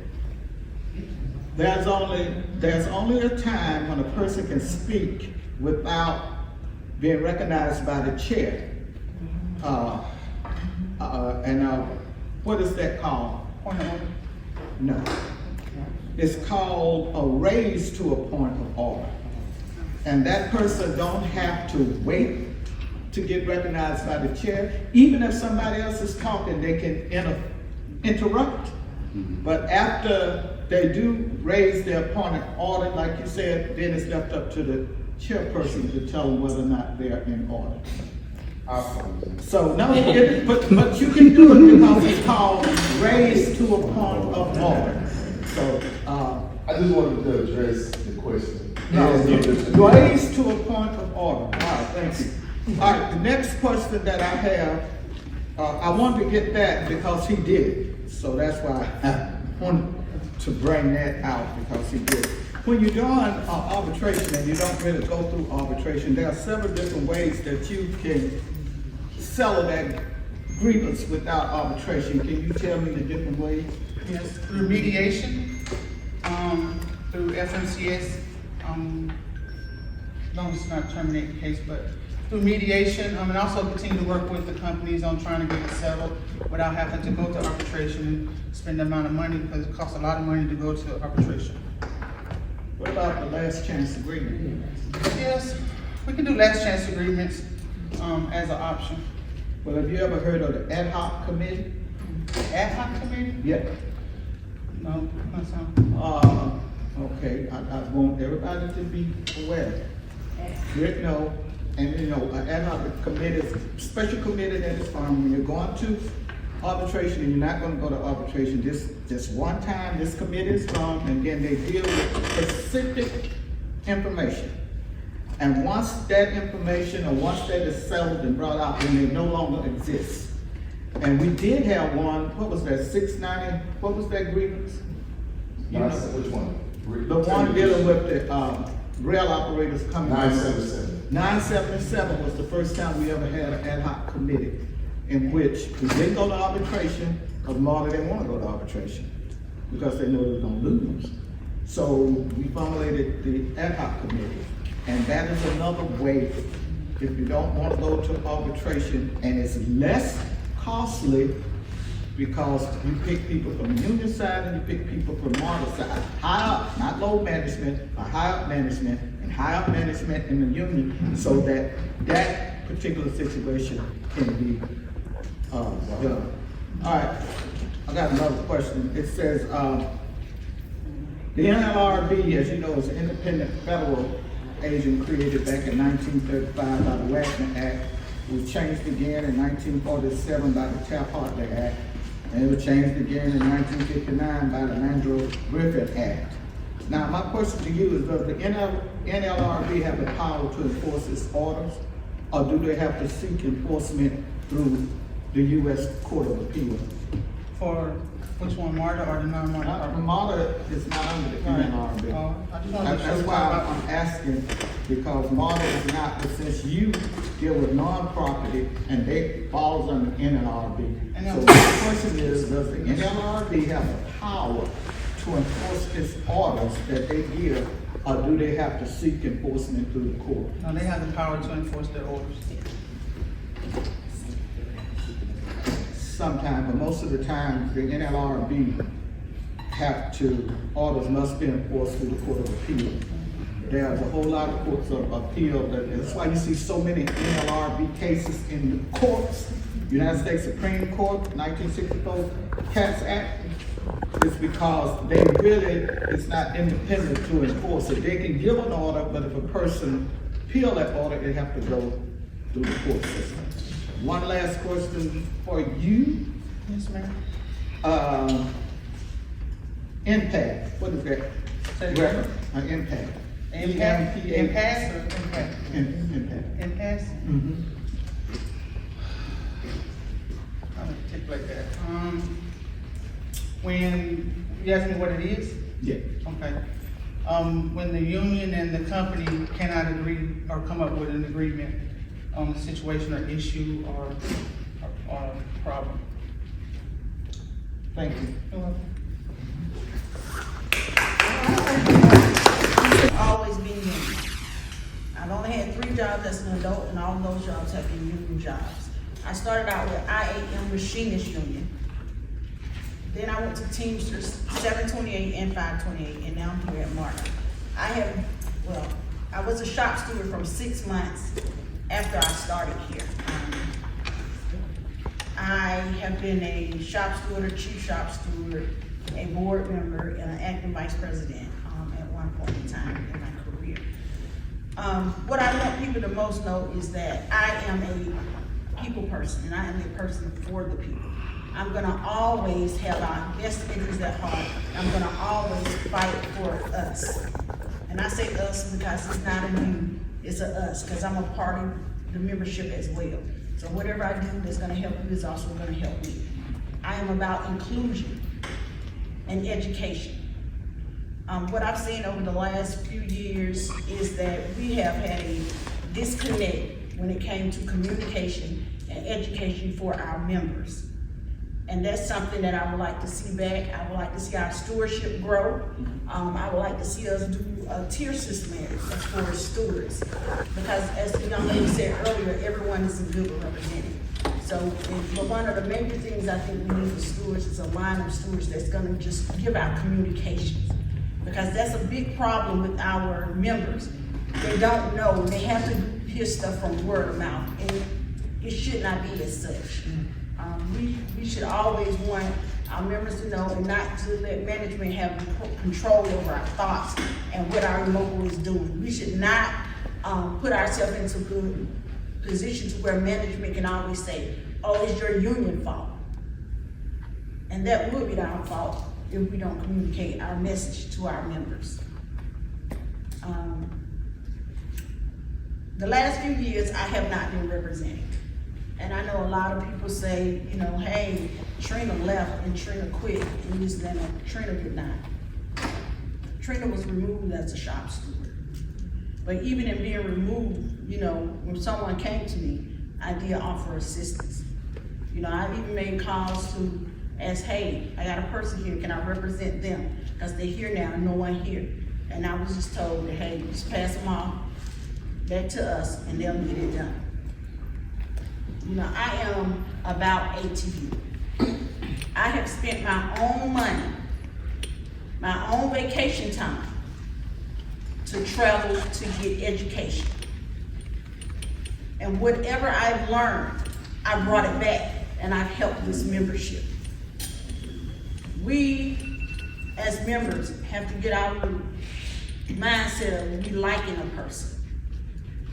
There's only a time when a person can speak without being recognized by the chair. What is that called? Point of order. No. It's called a raise to a point of order. And that person don't have to wait to get recognized by the chair. Even if somebody else is talking, they can interrupt. But after they do raise their point of order, like you said, then it's left up to the chairperson to tell them whether or not they're in order. So, no, but you can do it because it's called raised to a point of order. So, I just wanted to address the question. raised to a point of order. All right, thank you. All right, the next question that I have, I wanted to get that because he did it. So that's why I wanted to bring that out because he did it. When you're doing arbitration and you don't really go through arbitration, there are several different ways that you can settle that grievance without arbitration. Can you tell me the different ways? Yes, through mediation, through FMCS, no, it's not terminate the case, but through mediation, and also continue to work with the companies on trying to get it settled without having to go to arbitration and spend the amount of money, because it costs a lot of money to go to arbitration. What about the last chance agreement? Yes, we can do last chance agreements, as an option. Well, have you ever heard of the ad hoc committee? Ad hoc committee? Yeah. No, not so. Okay, I want everybody to be aware. Good, no, and you know, an ad hoc committee, special committee that is formed when you're going to arbitration and you're not gonna go to arbitration, just one time, this committee is formed and then they deal with specific information. And once that information or once that is settled and brought out, then they no longer exist. And we did have one, what was that, 690, what was that grievance? You know, Which one? the one dealing with the, rail operators coming. 977. 977 was the first time we ever had an ad hoc committee in which we didn't go to arbitration, because Marley didn't want to go to arbitration because they knew they were going to lose. So we formulated the ad hoc committee, and that is another way if you don't want to go to arbitration, and it's less costly because you pick people from the union side and you pick people from Marley side. High up, not low management, but high up management, and high up management in the union, so that that particular situation can be done. All right, I got another question. It says, the NLRB, as you know, is an independent federal agent created back in 1935 by the Wagner Act. It was changed again in 1947 by the Taft-Hartley Act, and it was changed again in 1959 by the Mandel-Griffith Act. Now, my question to you is, does the NLRB have the power to enforce its orders, or do they have to seek enforcement through the U.S. Court of Appeal? For which one, MARTA or the non-MARTA? MARTA is not under the NLRB. I just wanted to That's show why about. I'm asking, because MARTA is not, but since you deal with non-property and they falls under NLRB. And So then- my question is, does the NLRB have the power to enforce its orders that they give, or do they have to seek enforcement through the court? No, they have the power to enforce their orders. Sometimes, but most of the time, the NLRB have to, orders must be enforced through the Court of Appeal. There's a whole lot of courts of appeal, that's why you see so many NLRB cases in the courts. United States Supreme Court, 1964 Cats Act, is because they really, it's not independent to enforce it. They can give an order, but if a person appeal that order, they have to go through the court system. One last question for you. Yes, ma'am. Impact, what is that? Say it again. Impact. Impact, EMPA. impasse or impact? Impact. Impasse? Mhm. I don't take like that. When, you ask me what it is? Yeah. Okay. When the union and the company cannot agree or come up with an agreement on a situation or issue or problem. Thank you. You're welcome. Always been union. I've only had 3 jobs as an adult, and all of those jobs have been union jobs. I started out with IAM Machinist Union. Then I went to Teamsters 728 and 528, and now I'm here at MARTA. I was a shop steward from 6 months after I started here. I have been a shop steward, a chief shop steward, a board member, and an acting vice president at one point in time in my career. What I want people to most know is that I am people person, and I am a person for the people. I'm gonna always have our best interests at heart. I'm gonna always fight for us. And I say us because it's not a you, it's a us, because I'm a part of the membership as well. So whatever I do that's gonna help you is also gonna help me. I am about inclusion and education. What I've seen over the last few years is that we have had a disconnect when it came to communication and education for our members. And that's something that I would like to see back. I would like to see our stewardship grow. I would like to see us do a tier system as far as stewards. Because as the young lady said earlier, everyone is good represented. So one of the major things I think we need for stewards is a line of stewards that's gonna just give out communications. Because that's a big problem with our members. They don't know, they have to hear stuff from word of mouth, and it should not be as such. We should always want our members to know and not to let management have control over our thoughts and what our local is doing. We should not put ourselves into a good position to where management can always say, oh, it's your union fault. And that would be our fault if we don't communicate our message to our members. The last few years, I have not been represented. And I know a lot of people say, you know, hey, Trina left and Trina quit, and this and that. Trina did not. Trina was removed as a shop steward. But even in being removed, you know, when someone came to me, I did offer assistance. You know, I even made calls to ask, hey, I got a person here, can I represent them? Because they're here now, no one here. And I was just told that, hey, just pass them off back to us and they'll get it done. You know, I am about ATU. I have spent my own money, my own vacation time to travel to get education. And whatever I've learned, I brought it back and I've helped this membership. We, as members, have to get out of the mindset of we liking a person.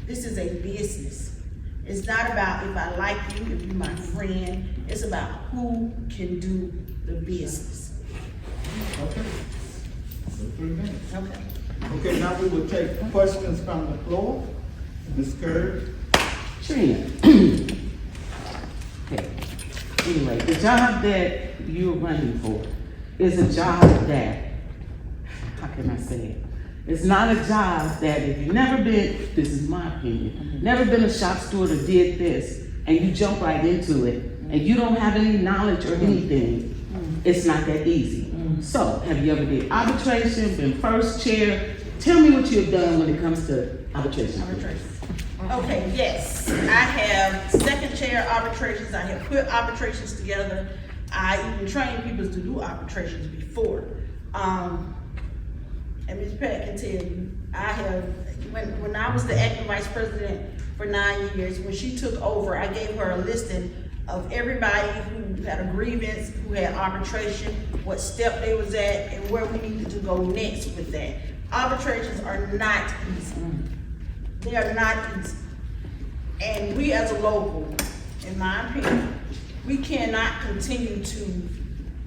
This is a business. It's not about if I like you, if you're my friend. It's about who can do the business. Okay. So 3 minutes. Okay. Okay, now we will take questions from the floor. Ms. Curry. Trina. Okay. Anyway, the job that you're running for is a job that, how can I say it? It's not a job that if you've never been, this is my opinion, never been a shop steward or did this, and you jump right into it, and you don't have any knowledge or anything, it's not that easy. So, have you ever did arbitration, been first chair? Tell me what you've done when it comes to arbitration. Okay, yes. I have second chair arbitrations. I have put arbitrations together. I even trained people to do arbitrations before. And Ms. Pat can tell you, I have, when I was the acting vice president for 9 years, when she took over, I gave her a listing of everybody who had a grievance, who had arbitration, what step they was at, and where we needed to go next with that. Arbitrations are not easy. They are not easy. And we as a local, in my opinion, we cannot continue to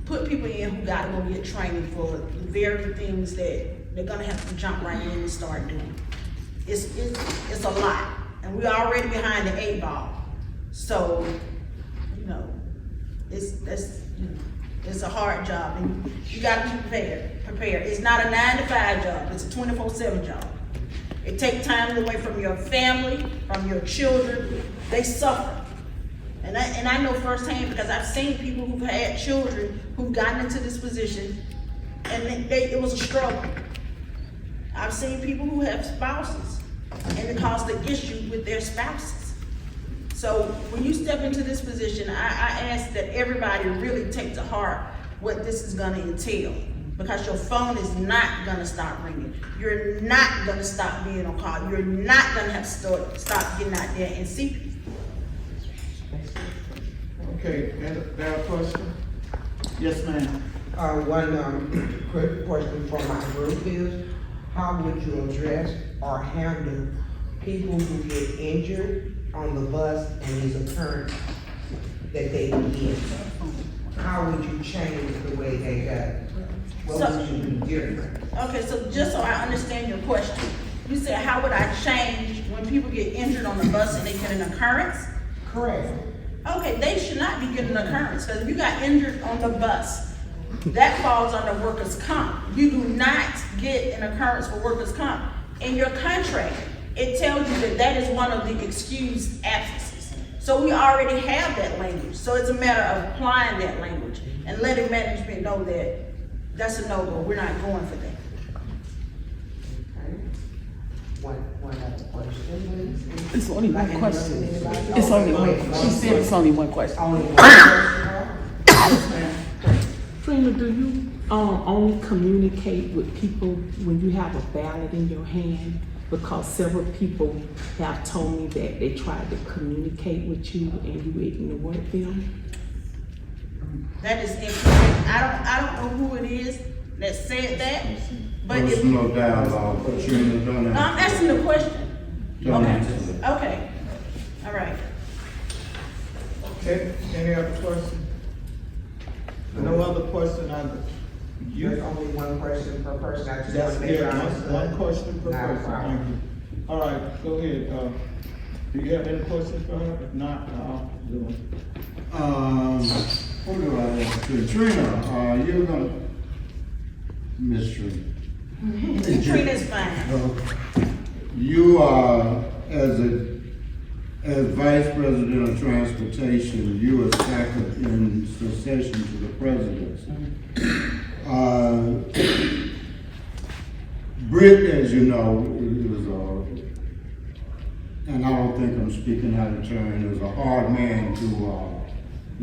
put people in who gotta go get training for the very things that they're gonna have to jump right in and start doing. It's a lot, and we're already behind the 8 ball. So, you know, it's a hard job, and you gotta be prepared. It's not a 9 to 5 job, it's a 24/7 job. It takes time away from your family, from your children. They suffer. And I know firsthand because I've seen people who've had children who've gotten into this position and it was a struggle. I've seen people who have spouses and it caused an issue with their spouses. So when you step into this position, I ask that everybody really take to heart what this is gonna entail, because your phone is not gonna stop ringing. You're not gonna stop being on call. You're not gonna have to stop getting out there and see people. Okay, there a question? Yes, ma'am. One quick question for my group is, how would you address or handle people who get injured on the bus and these occurrences that they did, how would you change the way they got it? What would you do different? Okay, so just so I understand your question, you said how would I change when people get injured on the bus and they get an occurrence? Correct. Okay, they should not be getting an occurrence, because if you got injured on the bus, that falls under workers' comp. You do not get an occurrence for workers' comp. In your contract, it tells you that that is one of the excused absences. So we already have that language, so it's a matter of applying that language and letting management know that that's a no-go, we're not going for that. One other question, please. It's only one question. Anybody? It's only one, Okay, she said it's only one question. Only one question? Yes, ma'am. Trina, do you, only communicate with people when you have a ballot in your hand? Because several people have told me that they tried to communicate with you and you ignored them. That is incorrect. I don't know who it is that said that, but if. There's no dialogue, Katrina, don't No, I'm asking the question. Don't Okay. answer that. Okay, all right. Okay, any other question? No other question either. There's only one question per person, I just want That's to make sure I it, understood. one question per Not a person, problem. thank you. All right, go ahead, do you have any questions for her? If not, I'll do it. What do I have to, Trina, you're gonna, Miss Trina. Trina's fine. You are, as Vice President of Transportation, you are second in succession to the presidency. Britt, as you know, is and I don't think I'm speaking out of turn, is a hard man to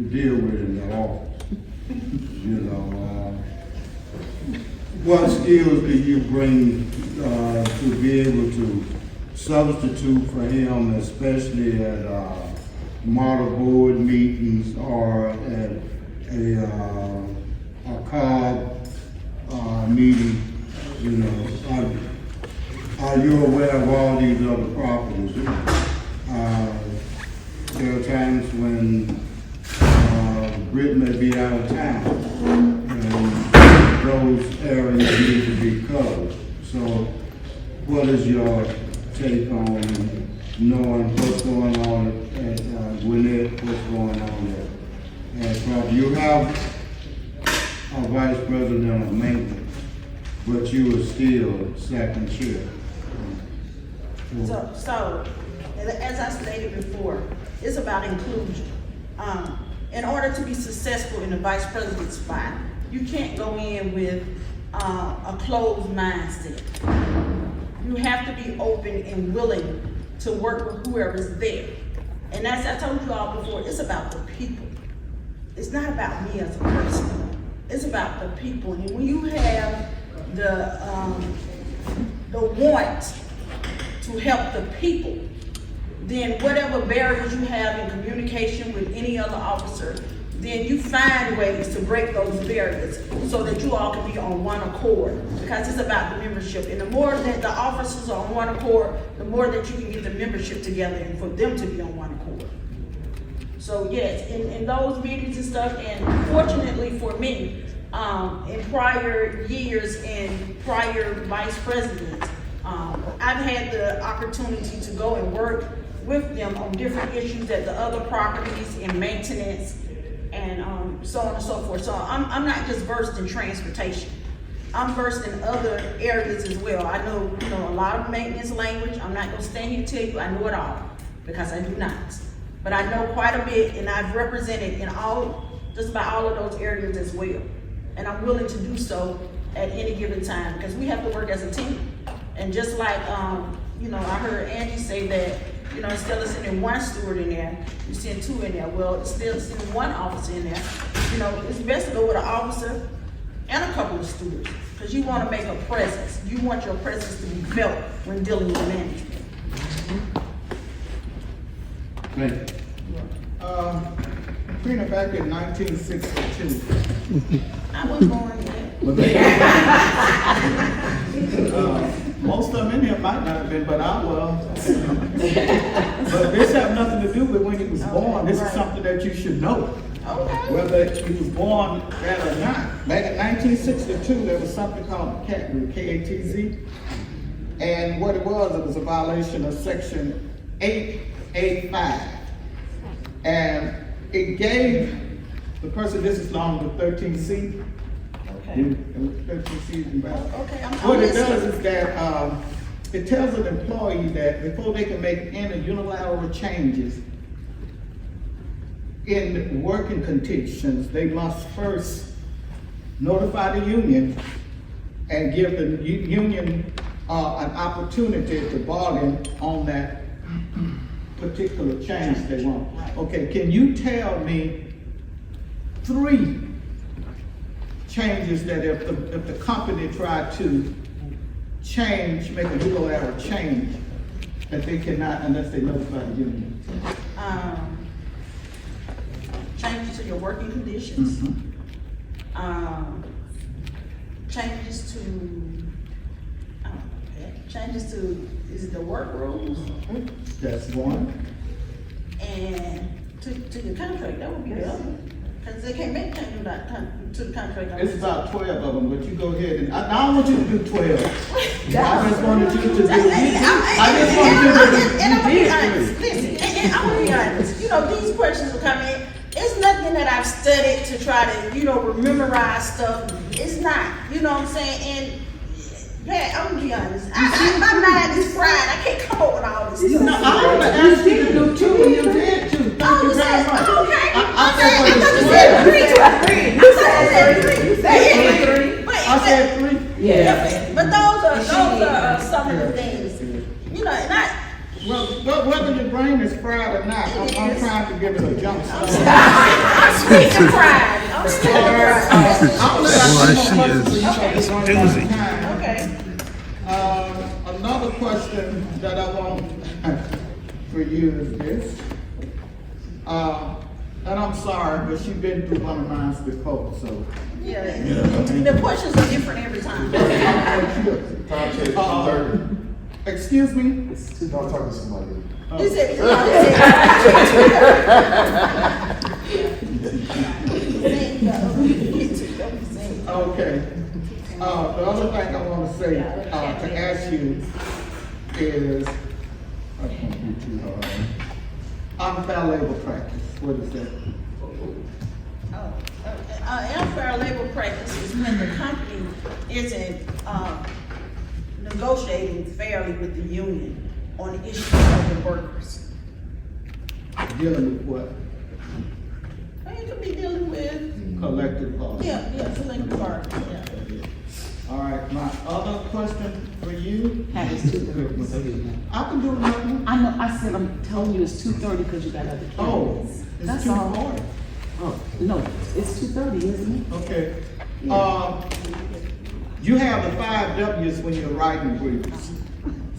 deal with in the office. You know, what skills do you bring to be able to substitute for him, especially at model board meetings or at a COG meeting? You know, are you aware of all these other properties? There are times when Britt may be out of town, and those areas need to be covered. So, what is your take on knowing what's going on at Gwinnett, what's going on there? You have a vice president of maintenance, but you are still second chair. So, as I stated before, it's about inclusion. In order to be successful in the vice president's spot, you can't go in with a closed mindset. You have to be open and willing to work with whoever's there. And as I told you all before, it's about the people. It's not about me as a person. It's about the people. And when you have the want to help the people, then whatever barriers you have in communication with any other officer, then you find ways to break those barriers so that you all can be on one accord, because it's about the membership. And the more that the officers are on one accord, the more that you can get the membership together and for them to be on one accord. So yes, in those meetings and stuff, and fortunately for me, in prior years and prior vice presidents, I've had the opportunity to go and work with them on different issues at the other properties in maintenance and so on and so forth. So I'm not just versed in transportation. I'm versed in other areas as well. I know, a lot of maintenance language. I'm not gonna stand here and tell you I know it all, because I do not. But I know quite a bit, and I've represented in just about all of those areas as well. And I'm willing to do so at any given time, because we have to work as a team. And just like, I heard Angie say that, instead of sending one steward in there, you send two in there. Well, instead of sending one officer in there, it's best to go with an officer and a couple of stewards, because you want to make a presence. You want your presence to be felt when dealing with management. Thank you. Trina, back in 1962, I wasn't born yet. most of them in here might not have been, but I was. But this has nothing to do with when he was Okay, born. This is right. something that you should know. Okay. Whether he was born that or not. Back in 1962, there was something called the KATZ. And what it was a violation of section 885. And it gave the person, this is long, the 13C. Okay. 13C is invalid. Okay, I'm What it listening. does is that, it tells an employee that before they can make any unilateral changes in working conditions, they must first notify the union and give the union an opportunity to bargain on that particular change they want. Okay, can you tell me 3 changes that if the company tried to change, make a unilateral change, that they cannot unless they notify the union? Changes to your working conditions. Changes to, changes to, is it the work rules? That's one. And to your contract, that would be the other. Cause they can't make changes to the contract. It's about 12 of them, but you go ahead and, I don't want you to do 12. I just wanted you to do, I just wanted you to do. And I'm gonna be honest, listen, and I'm gonna be honest, you know, these questions will come in. It's nothing that I've studied to try to, memorize stuff. It's not, you know what I'm saying? And, Pat, I'm gonna be honest, I'm not this pride, I can't come up with all this stuff. No, I want to ask you to do 2 and you did 2. Thank you very much. Okay. I said, I thought you well, said 3. I said 3. Yeah. But those are some of the things, and Well, but whether your brain is fried or not, I'm trying to give it a jump start. I'm speaking pride. I'm still pride. Okay. Another question that I want for you is this. And I'm sorry, but you've been through one of mine before, so. Yeah, the questions are different every time. Time check, 2:30. Excuse me? Don't talk to somebody. He said, Okay. The other thing I want to say, to ask you is, I can't be too hard. Unfair labor practice, what is that? Unfair labor practice is when the company isn't negotiating fairly with the union on the issues of the workers. Dealing with what? You could be dealing with, Collective bargaining. collective bargaining, yeah. All right, my other question for you, Have it's 2:30. I can do another one. I know, I said, I'm telling you it's 2:30 because you got other Oh, candidates. it's That's 2:40. all. Oh, no, it's 2:30, isn't it? Okay. You have the 5 W's when you're writing briefs.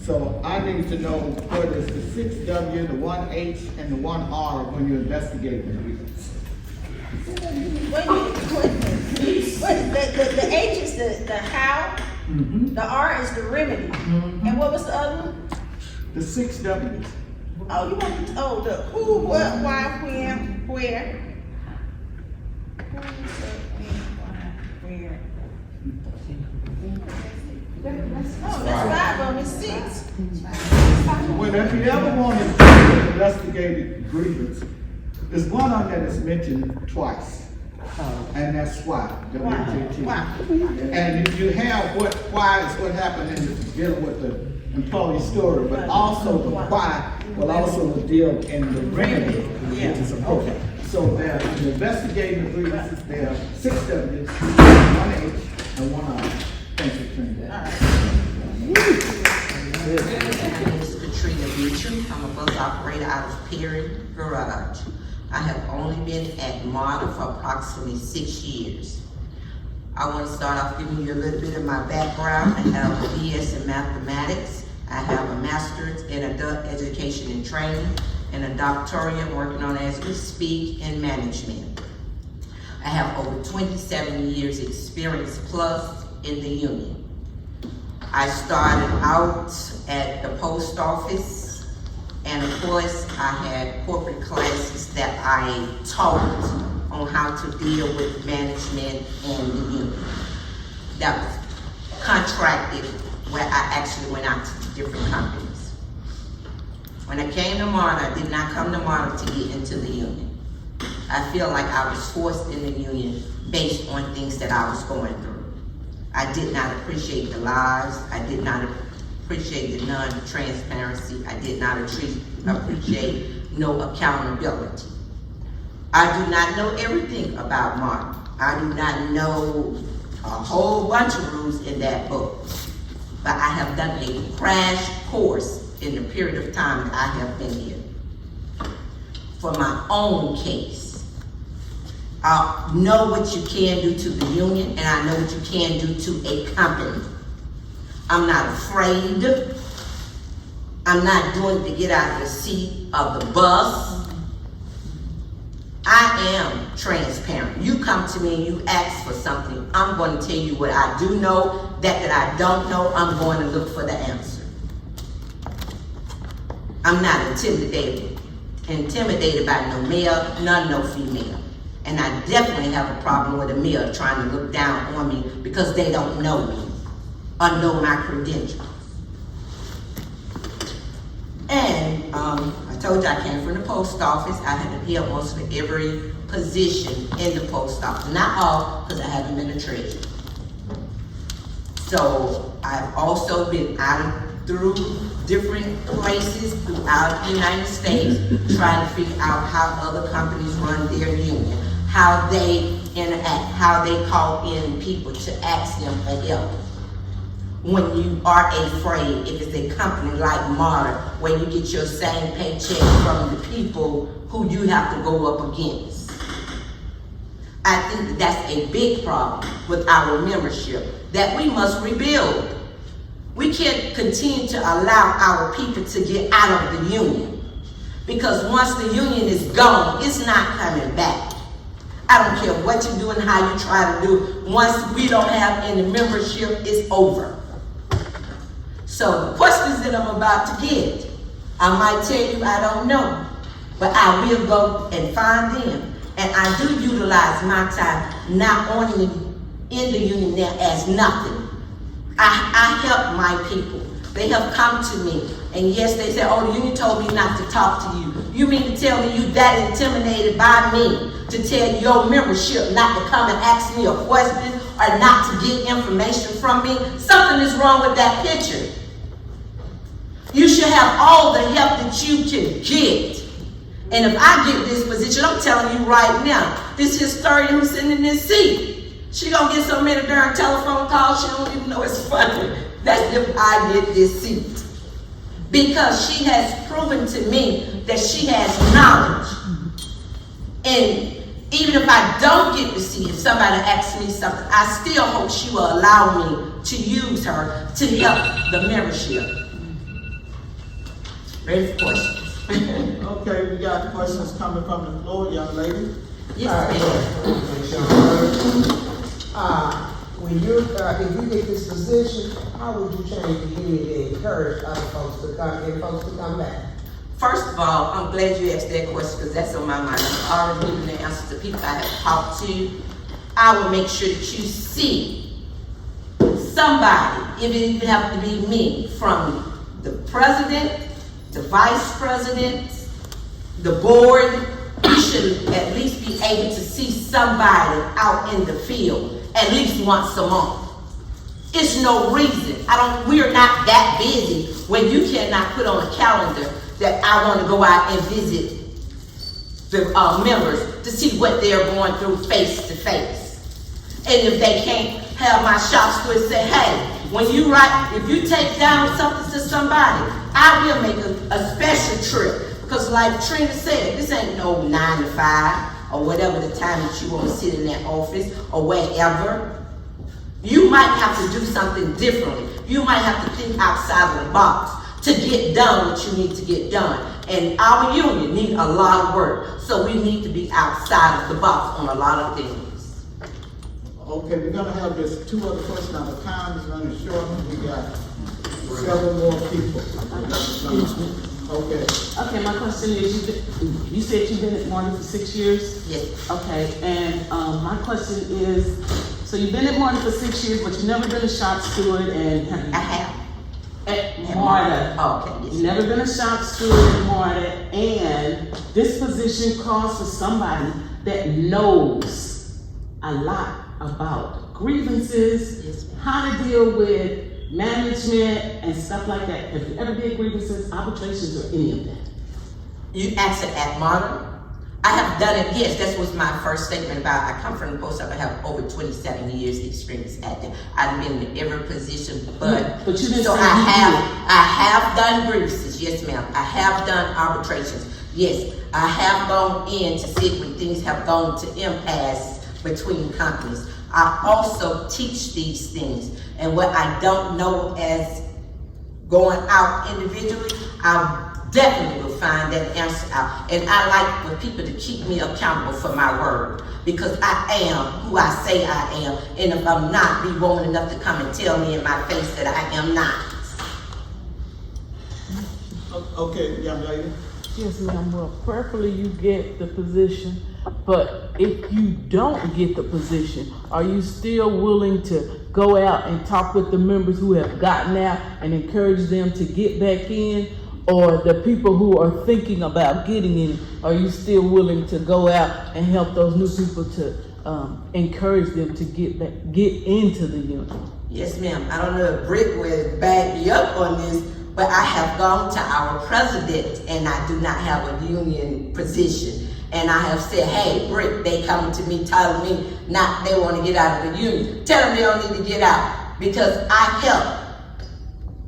So I need to know what is the 6 W, the 1 H, and the 1 R when you're investigating briefs. Wait a minute. The H is the how, the R is the remedy, and what was the other one? The 6 W's. Oh, you want to, the who, what, why, when, where? Who, what, when, why, where? No, that's 5 of them, it's 6. Well, if you ever want to investigate grievance, there's one on there that's mentioned twice. And that's why. WJT. Why? And you have why is what happened in dealing with the employee story, but also the why will also deal in the remedy, which is appropriate. So there, the investigating grievances, there are 6 W's, 1 H, and 1 R. Thank you, Trinidad. My name is Katrina Beecham. I'm a bus operator out of Perry Garage. I have only been at MARTA for approximately 6 years. I want to start off giving you a little bit of my background. I have a BS in mathematics. I have a master's in adult education and training and a doctorate working on as we speak in management. I have over 27 years experience plus in the union. I started out at the post office And of course, I had corporate classes that I taught on how to deal with management and the union. That was contracted where I actually went out to different companies. When I came to MARTA, I did not come to MARTA to get into the union. I feel like I was forced in the union based on things that I was going through. I did not appreciate the lies. I did not appreciate the non-transparency. I did not appreciate no accountability. I do not know everything about MARTA. I do not know a whole bunch of rules in that book. But I have done a crash course in the period of time that I have been here for my own case. I know what you can do to the union, and I know what you can do to a company. I'm not afraid. I'm not doing it to get out of the seat of the bus. I am transparent. You come to me and you ask for something, I'm going to tell you what I do know. That I don't know, I'm going to look for the answer. I'm not intimidated by no male, none no female. And I definitely have a problem with a male trying to look down on me because they don't know me or know my credentials. And I told you I came from the post office. I had to held most of every position in the post office. Not all, because I haven't been a treasurer. So I've also been through different places throughout the United States, trying to figure out how other companies run their union, how they interact, how they call in people to ask them for help. When you are afraid, if it's a company like MARTA, where you get your same paycheck from the people who you have to go up against. I think that's a big problem with our membership that we must rebuild. We can't continue to allow our people to get out of the union, because once the union is gone, it's not coming back. I don't care what you do and how you try to do it. Once we don't have any membership, it's over. So the questions that I'm about to get, I might tell you I don't know, but I will go and find them. And I do utilize my time not only in the union now as nothing. I help my people. They have come to me, and yes, they say, oh, the union told me not to talk to you. You mean to tell me you that intimidated by me to tell your membership not to come and ask me a question or not to get information from me? Something is wrong with that picture. You should have all the help that you can get. And if I get this position, I'm telling you right now, this historian who's sitting in this seat, she gonna get so many darn telephone calls, she don't even know it's funny. That's if I get this seat. Because she has proven to me that she has knowledge. And even if I don't get the seat, if somebody asks me something, I still hope she will allow me to use her to help the membership. Ready for questions? Okay, we got questions coming from the floor, young lady. Yes, When you, if you get this position, how would you change the union to encourage other folks to come and folks to come back? First of all, I'm glad you asked that question because that's on my mind. I've already given the answer to people I have talked to. I will make sure that you see somebody, if it even have to be me, from the president, the vice president, the board. You should at least be able to see somebody out in the field at least once a month. It's no reason. We're not that busy when you cannot put on a calendar that I want to go out and visit the members to see what they're going through face to face. And if they can't have my shop steward say, hey, when you write, if you take down something to somebody, I will make a special trip. Because like Trina said, this ain't no 9 to 5 or whatever the time that you want to sit in that office or wherever. You might have to do something differently. You might have to think outside of the box to get done what you need to get done. And our union need a lot of work. So we need to be outside of the box on a lot of things. Okay, we're gonna have just 2 other questions. Now the time is running short and we got several more people. Okay. Okay, my question is, you said you've been at Martin for 6 years? Yes. Okay, and, my question is, so you've been at Martin for 6 years, but you've never been a shop steward and I have. at MARTA. Oh, okay, yes. You've never been a shop steward at MARTA, and this position calls for somebody that knows a lot about grievances, Yes, ma'am. how to deal with management and stuff like that. Have you ever did grievances, arbitrations, or any of that? You asked it at Martin? I have done it, yes, that was my first statement about, I come from the post office, I have over 27 years experience at it. I've been in every position, but you didn't so say I have done grievances, yes ma'am. I have done arbitrations, yes. I have gone in to see when things have gone to impasse between companies. I also teach these things, and what I don't know as going out individually, I definitely will find that answer out. And I like for people to keep me accountable for my word, because I am who I say I am, and if I'm not, be woman enough to come and tell me in my face that I am not. Okay, young lady. Yes, ma'am. Well, preferably you get the position, but if you don't get the position, are you still willing to go out and talk with the members who have gotten out and encourage them to get back in? Or the people who are thinking about getting in, are you still willing to go out and help those new people to encourage them to get into the union? Yes, ma'am. I don't know if Britt will back me up on this, but I have gone to our president and I do not have a union position. And I have said, hey, Britt, they coming to me telling me they want to get out of the union. Tell them they don't need to get out, because I help.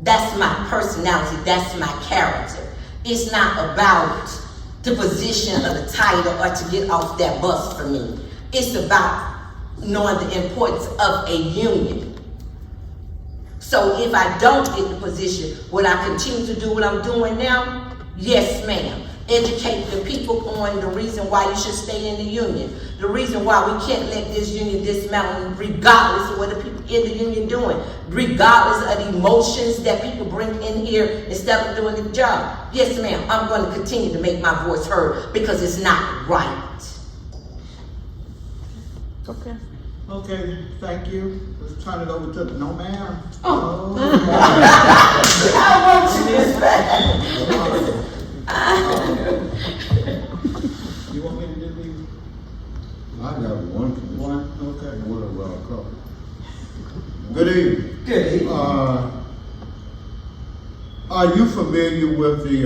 That's my personality, that's my character. It's not about the position or the title or to get off that bus for me. It's about knowing the importance of a union. So if I don't get the position, will I continue to do what I'm doing now? Yes, ma'am. Educate the people on the reason why you should stay in the union. The reason why we can't let this union dismantle, regardless of what the people in the union doing. Regardless of the emotions that people bring in here instead of doing the job. Yes, ma'am, I'm going to continue to make my voice heard, because it's not right. Okay. Okay, thank you. Let's turn it over to no ma'am. I want you this bad. You want me to do these? I got one. One, okay. What about a couple? Good evening. Good evening. Are you familiar with the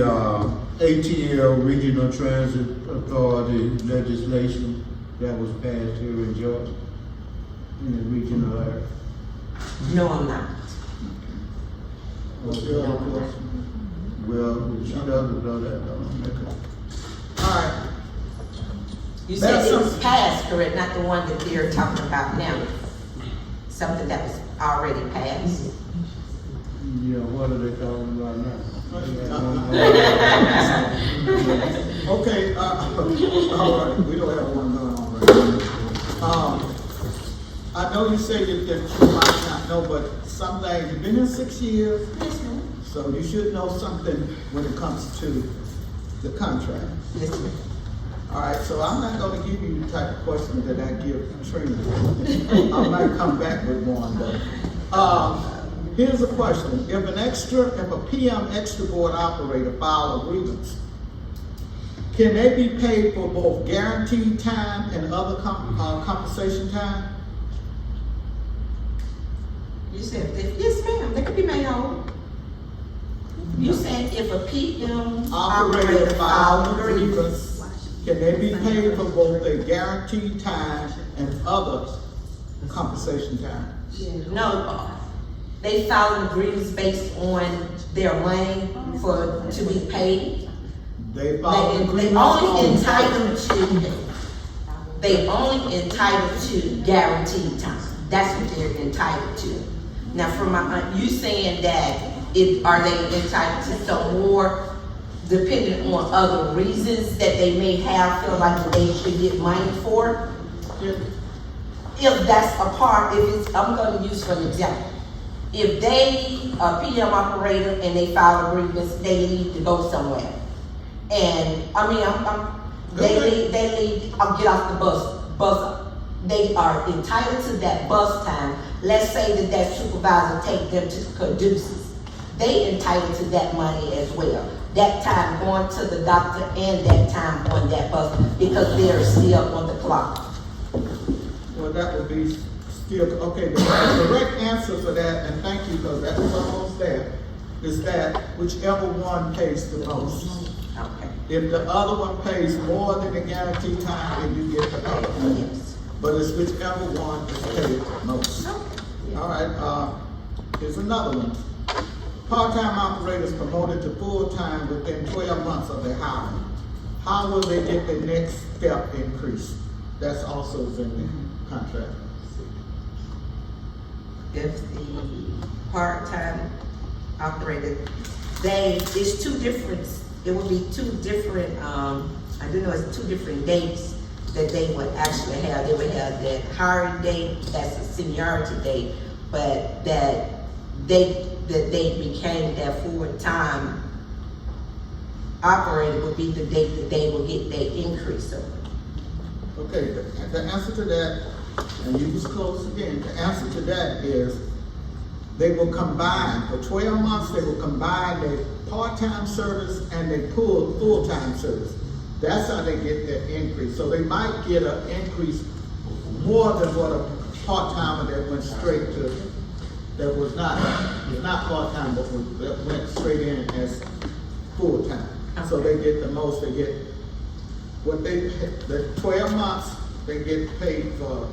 ATL Regional Transit Authority legislation that was passed here in Georgia, in the regional area? No, I'm not. Okay. Well, she doesn't know that, though. All right. You said it was passed, correct? Not the one that they're talking about now. Something that was already passed. Yeah, what are they talking about now? Okay, all right, we don't have one going on right now. I know you say that you might not know, but some things, you've been here 6 years, Yes, ma'am. so you should know something when it comes to the contract. Yes, ma'am. All right, so I'm not gonna give you the type of question that I give Trina. I might come back with one though. Here's a question. If a PM extra board operator file a grievance, can they be paid for both guaranteed time and other compensation time? You said, yes, ma'am, they could be made whole. You said if a PM Operator file a grievance. grievance, can they be paid for both their guaranteed time and other compensation time? No, they file a grievance based on their money to be paid. They file a They grievance only entitled to guaranteed time. That's what they're entitled to. Now, for you saying that, are they entitled to some more, depending on other reasons that they may have, feel like they should get money for? If that's a part, I'm gonna use for an example. If they are PM operator and they file a grievance, they leave to go somewhere. And, I mean, they leave, get off the bus. They are entitled to that bus time. Let's say that supervisor take them to Caduceus. They entitled to that money as well. That time going to the doctor and that time on that bus because they're still on the clock. Well, that would be still, okay, the correct answer for that, and thank you, because that was almost there, is that whichever one pays the most. Okay. If the other one pays more than the guaranteed time, then you get the other one. Yes. But it's whichever one is paid the most. All right, here's another one. Part-time operators promoted to full-time within 12 months of their hiring. How will they get the next step increase? That's also in the contract. If the part-time operator, it's two different, it would be two different, I do know it's 2 different dates that they would actually have. They would have that hiring date, that's a seniority date, but that they became that full-time operator would be the date that they will get their increase over. Okay, the answer to that, and you was close again, the answer to that is they will combine, for 12 months, they will combine their part-time service and their full-time service. That's how they get that increase. So they might get an increase more than what a part-timer that went straight to, that was not part-time, but that went straight in as full-time. So they get the most, they get what the 12 months, they get paid for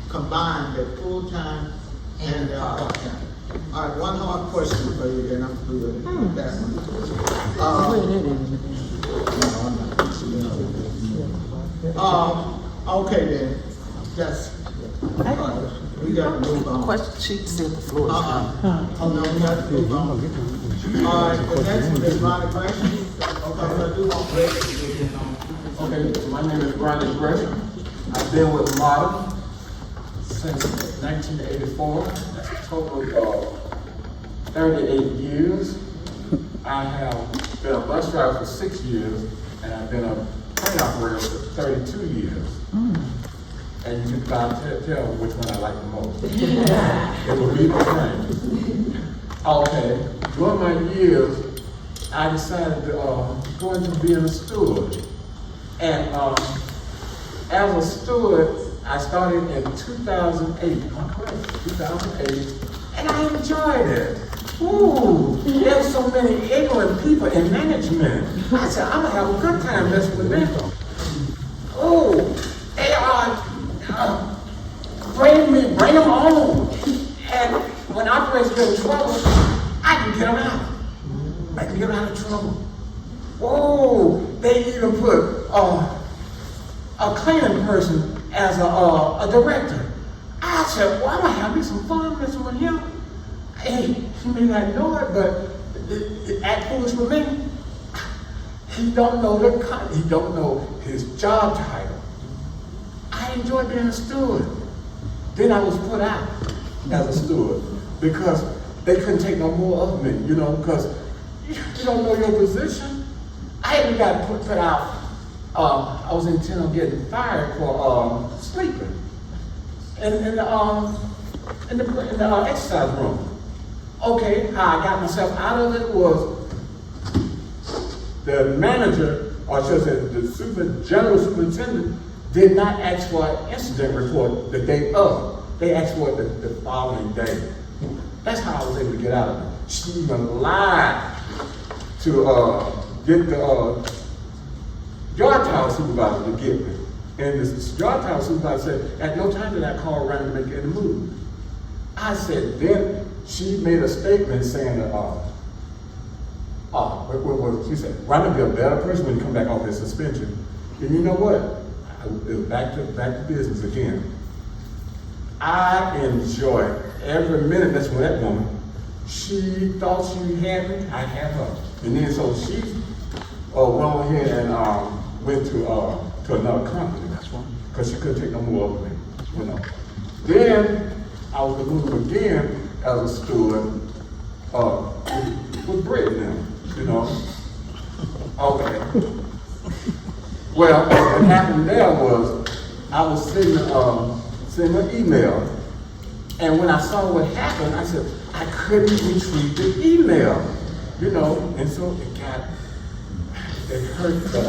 combined their full-time and their part-time. All right, one hard question for you, then I'm through with that one. Okay then, that's, all right, we got to move on. Question, she said the floor is Oh, no, we got to move on. All right, the next one is Ronnie Gresham. Okay, I do want Gresham to get in on. Okay, my name is Ronnie Gresham. I've been with Model since 1984. That's a total of 38 years. I have been a bus driver for 6 years, and I've been a train operator for 32 years. And you can tell which one I like the most. It will be the train. Okay, during my years, I decided to go into being a steward. And as a steward, I started in 2008. I'm correct, 2008, and I enjoyed it. Ooh, there's so many ignorant people in management. I said, I'm gonna have a good time messing with them. Oh, they are bring them on. And when operators get in trouble, I can get them out. I can get them out of trouble. Whoa, they even put a cleaning person as a director. I said, well, I'm gonna have me some fun messing with him. He may not know it, but it act foolish with me. He don't know his job title. I enjoy being a steward. Then I was put out as a steward because they couldn't take no more of me, because you don't know your position. I even got put out, I was intent on getting fired for sleeping in the exercise room. Okay, how I got myself out of it was the manager, or should I say the general superintendent, did not ask for an incident report the day of. They asked for it the following day. That's how I was able to get out of it. She even lied to get the yard tower supervisor to get me. And this yard tower supervisor said, at no time did I call around to make any move. I said, then she made a statement saying that, she said, Ronnie be a better person when you come back off his suspension. And you know what? It was back to business again. I enjoy every minute that's with that woman. She thought she had me, I had her. And then so she went on ahead and went to another company. Because she couldn't take no more of me. Then I was to move again, as a steward, with Britt now, you know. Okay. Well, what happened there was, I was sending an email, and when I saw what happened, I said, I couldn't retrieve the email, you know, and so it hurt the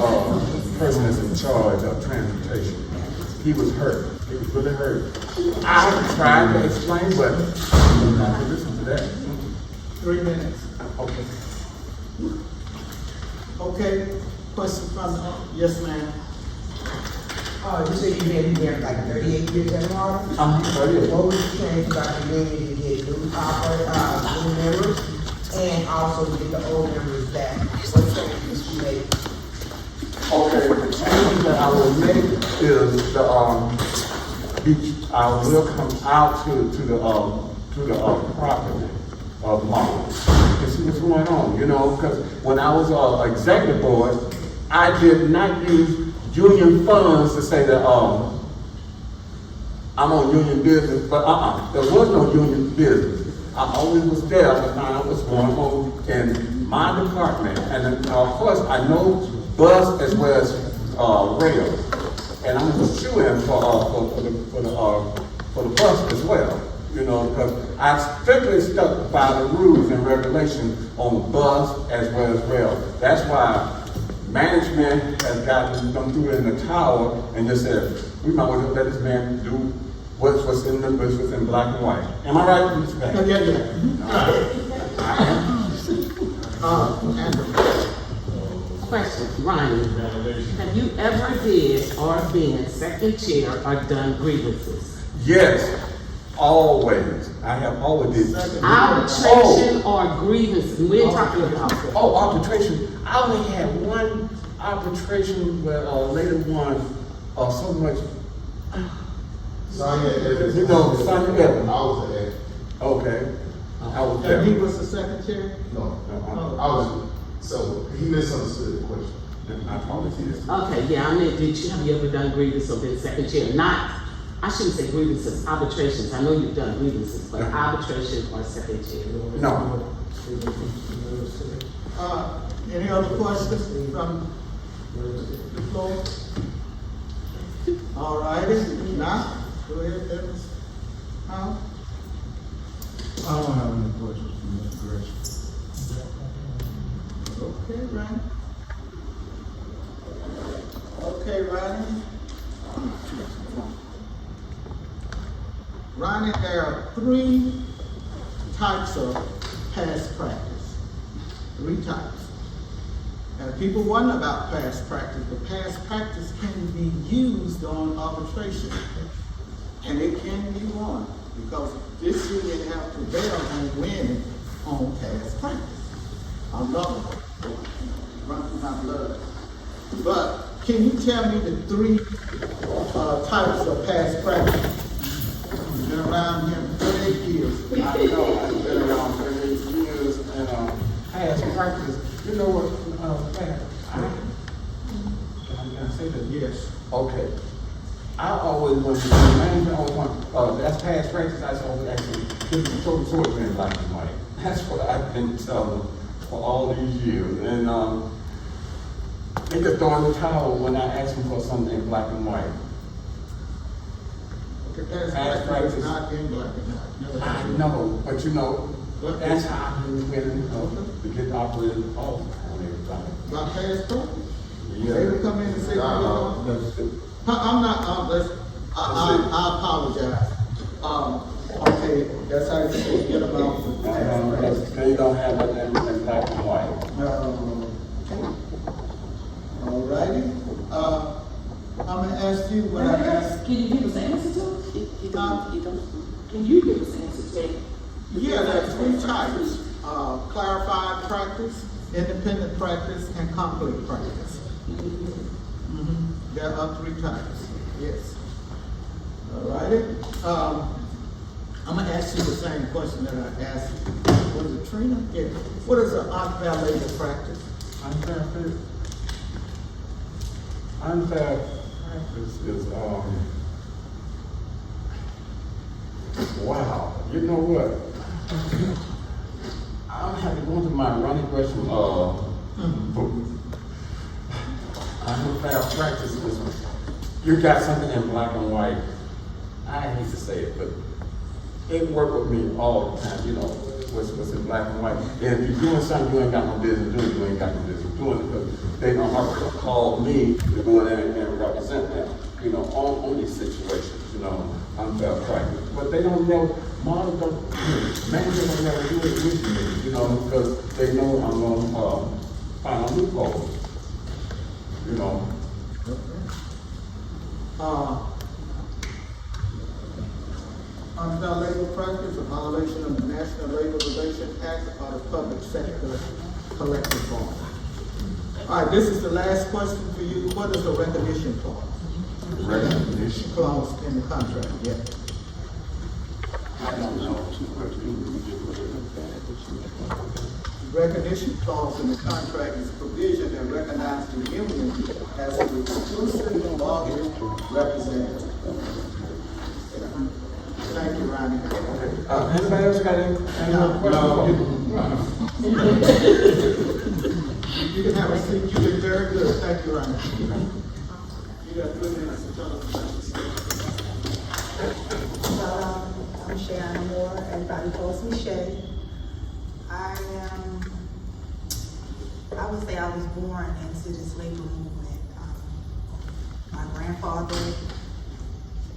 person that's in charge of transportation. He was hurt. He was really hurt. I tried to explain, but I'm not going to listen to that. 3 minutes. Okay. Okay, question from, yes, ma'am. You said you've been there like 38 years at Marta? 38. What would you change about the union to get new members and also to get the old members back? What changes you make? Okay, the change that I will make is the I will come out to the property of mine and see what's going on, you know, because when I was executive board, I did not use union funds to say that I'm on union business, but there was no union business. I always was there to find out what's going on in my department, and of course I know bus as well as rail, and I'm just shoo-in for the bus as well. You know, because I strictly stuck by the rules and regulations on bus as well as rail. That's why management has gotten them through in the tower and just said, we might want to let this man do what's in black and white. Am I right, Mr. Banks? Question, Ronnie, have you ever did or been second chair or done grievances? Yes, always. I have always did. Arbitration or grievances, we're talking about. Oh, arbitration. I only had one arbitration where later won so much. Sonia Evans. You know, Sonia Evans. I was there. Okay. I was there. And he was the secretary? No, I was, so he misunderstood the question. I apologize. Okay, yeah, I mean, have you ever done grievances or been second chair? Not, I shouldn't say grievances, arbitrations. I know you've done grievances, but arbitration or second chair? No. Any other questions from the floor? All righty, now, go ahead, Evans. I don't have any questions for Mr. Gresham. Okay, Ronnie. Okay, Ronnie. Ronnie, there are 3 types of past practice. 3 types. And people wonder about past practice, but past practice can be used on arbitration. And it can be won, because this union have prevailed on winning on past practice. I love it. Run through my blood. But can you tell me the 3 types of past practice? You've been around here for 38 years. I know, I've been around 38 years, and past practice, you know what, can I say that? Yes. Okay. I always want to, management always want, that's past practice, I always actually, this is sort of in black and white. That's what I've been telling for all these years, and they just throw in the towel when I ask them for something in black and white. Okay, past practice is not in black and white. I know, but you know, that's how I've been winning, to get operated off on everybody. About past practice? Yeah. They would come in and say, I'm not, I apologize. Okay, that's how you say, get them out for past practice. They don't have it in black and white. All righty. I'm gonna ask you what I asked. Can you give us an answer to it? Can you give us an answer to it? Yeah, there are 3 types. Clarified practice, independent practice, and conflict practice. There are 3 types, yes. All righty. I'm gonna ask you the same question that I asked, was it Trina? Yeah. What is an unfair labor practice? Unfair practice is, wow, you know what? I'll have to go into my running question, I know fair practice is, you got something in black and white. I hate to say it, but it worked with me all the time, you know, what's in black and white. And if you're doing something you ain't got no business doing, you ain't got no business doing it, because they don't have to call me to go in there and represent them, you know, on these situations, you know, unfair practice. But they don't know, models don't, managers don't never do it with me, you know, because they know I'm gonna find a loophole, you know. Unfair labor practice, a violation of the National Labor Relations Act or the Public Sector Collective Bargaining. All right, this is the last question for you. What is the recognition clause? Recognition Clause in the contract, yeah. I don't know. Recognition clause in the contract is a provision that recognizes the union as an exclusive bargaining representative. Thank you, Ronnie. Anybody else got any more You can have a seat. You did very good. Thank you, Ronnie. You got 3 minutes to tell us. I'm Sharon Moore. Everybody calls me Shay. I would say I was born into this labor movement. My grandfather,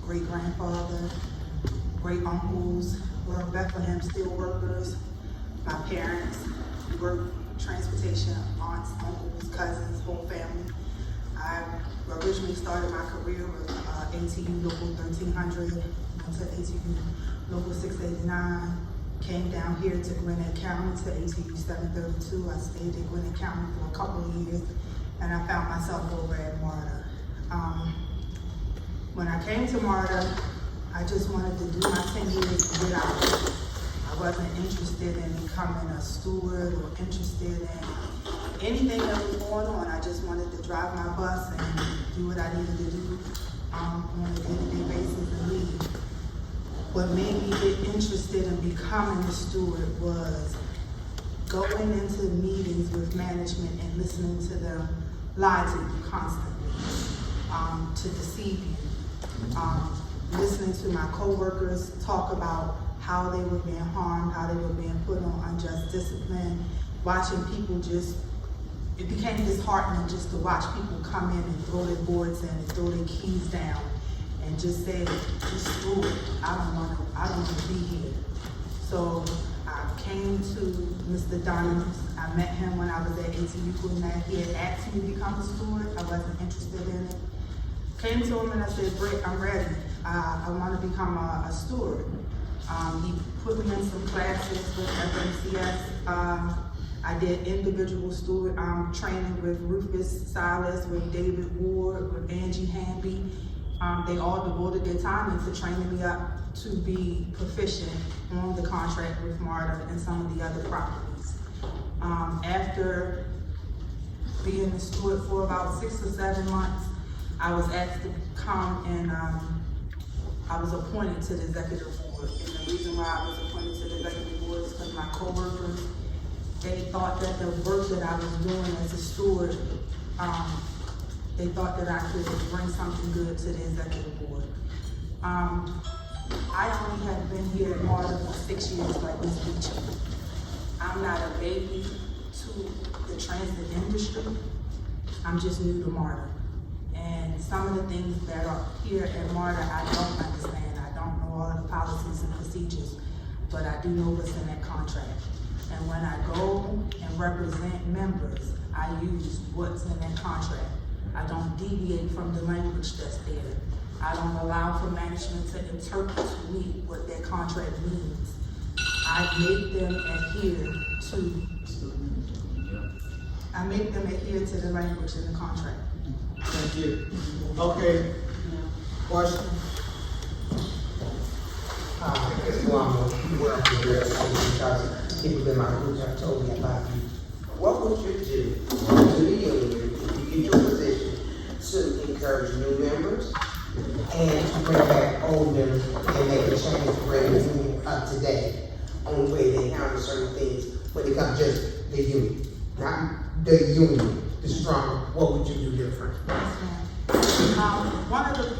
great-grandfather, great-uncles were Bethlehem steel workers. My parents worked transportation, aunts, uncles, cousins, whole family. I originally started my career with ATU Local 1300, went to ATU Local 689, came down here to Gwinnett County to ATU 732. I stayed in Gwinnett County for a couple of years, and I found myself over at MARTA. When I came to MARTA, I just wanted to do my 10 years and get out. I wasn't interested in becoming a steward or interested in anything that was going on. I just wanted to drive my bus and do what I needed to do on a day-to-day basis and leave. What made me get interested in becoming a steward was going into meetings with management and listening to them lie to you constantly, to deceive you. Listening to my coworkers talk about how they were being harmed, how they were being put on unjust discipline, watching people it became disheartening just to watch people come in and throw their boards in and throw their keys down and just say, just screw it, I don't want to be here. So I came to Mr. Dunham. I met him when I was at ATU Gwinnett. He had asked me to become a steward. I wasn't interested in it. Came to him and I said, Britt, I'm ready. I want to become a steward. He put me in some classes with FMCS. I did individual steward training with Rufus Silas, with David Ward, with Angie Hamby. They all devoted their time into training me up to be proficient on the contract with MARTA and some of the other properties. After being a steward for about 6 or 7 months, I was asked to come and I was appointed to the executive board. And the reason why I was appointed to the executive board is because my coworkers, they thought that the work that I was doing as a steward, they thought that I could bring something good to the executive board. I only have been here at MARTA for 6 years, like Ms. Beecham. I'm not a baby to the transit industry. I'm just new to MARTA. And some of the things that are here at MARTA, I don't understand. I don't know all of the policies and procedures, but I do know what's in that contract. And when I go and represent members, I use what's in that contract. I don't deviate from the language that's there. I don't allow for management to interpret to me what that contract means. I make them adhere to the language in the contract. Thank you. Okay. Question? It's one more because people in my group have told me about you. What would you do to the union if you get your position to encourage new members and to bring back old members and make a change to bring the union up to date on the way the union is strong, what would you do different? One of the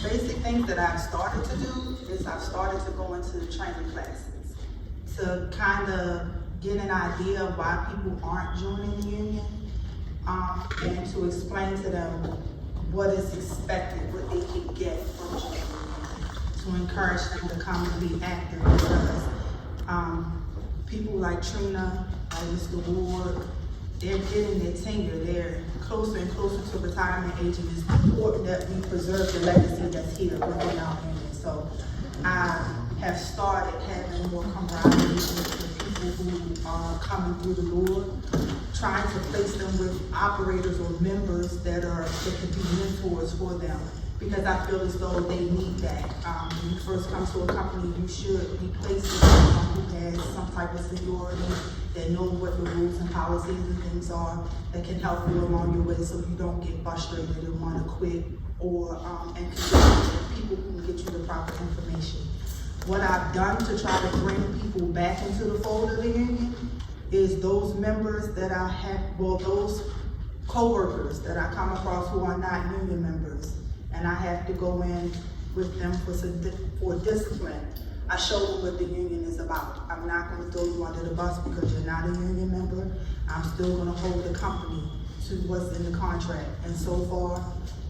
basic things that I've started to do is I've started to go into training classes to kind of get an idea of why people aren't joining the union, and to explain to them what is expected, what they can get from joining the union, to encourage them to come and be active, because people like Trina, like Mr. Ward, they're getting their tenure. They're closer and closer to retirement age, and it's important that we preserve the legacy that's here within our union. So I have started having more camaraderie with people who are coming through the door, trying to place them with operators or members that could be mentors for them, because I feel as though they need that. When you first come to a company, you should be placed with someone who has some type of seniority, that knows what the rules and policies and things are, that can help you along your way so you don't get frustrated and want to quit, or and people who can get you the proper information. What I've done to try to bring people back into the fold of the union is those members that I have, well, those co-workers that I come across who are not union members, and I have to go in with them for discipline. I show them what the union is about. I'm not going to throw you under the bus because you're not a union member. I'm still going to hold the company to what's in the contract. And so far,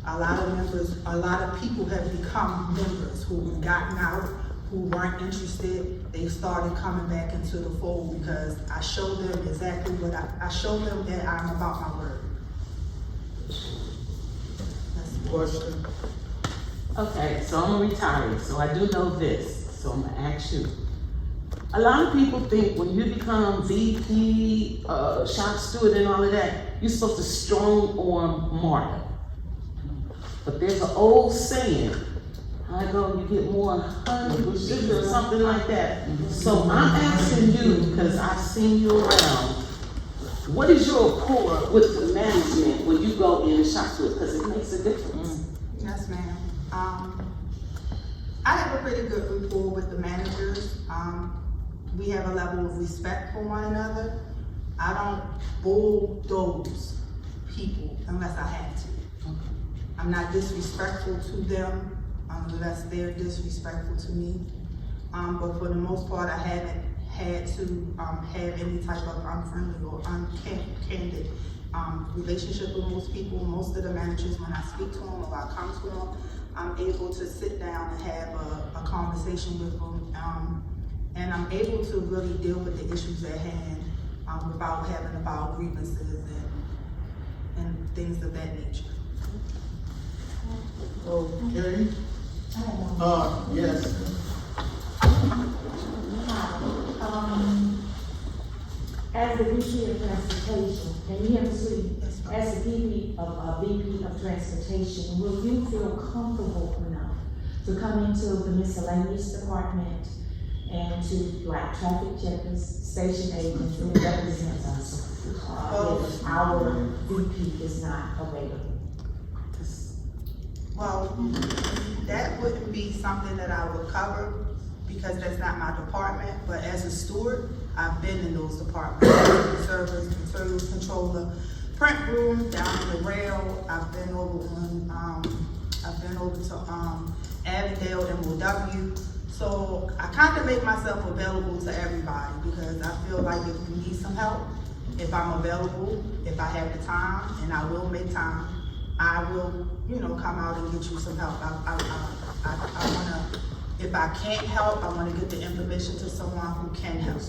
a lot of people have become members who have gotten out, who weren't interested. They started coming back into the fold because I show them exactly what I show them that I'm about my word. Question? Okay, so I'm a retiree, so I do know this. So I'm gonna ask you. A lot of people think when you become VP, shop steward and all of that, you're supposed to strong arm Martha. But there's an old saying, I go, you get more honey with sugar or something like that. So I'm asking you, because I've seen you around, what is your rapport with the management when you go in the shop steward? Because it makes a difference. Yes, ma'am. I have a pretty good rapport with the managers. We have a level of respect for one another. I don't bulldoze people unless I have to. I'm not disrespectful to them unless they're disrespectful to me. But for the most part, I haven't had to have any type of unfriendly or uncandid relationship with most people. Most of the managers, when I speak to them or I come to them, I'm able to sit down and have a conversation with them, and I'm able to really deal with the issues at hand without having to file grievances and things of that nature. Okay. Yes. As the VP of Transportation, can you hear me, sweetie? As the VP of Transportation, will you feel comfortable enough to come into the miscellaneous department and to like traffic checkers, station agents, and represent us if our VP is not available? Well, that wouldn't be something that I would cover because that's not my department, but as a steward, I've been in those departments, servers, materials controller, print room, down in the rail. I've been over to Avondale, MOW. So I kind of make myself available to everybody because I feel like if you need some help, if I'm available, if I have the time, and I will make time, I will, come out and get you some help. I wanna, if I can't help, I wanna get the information to someone who can help.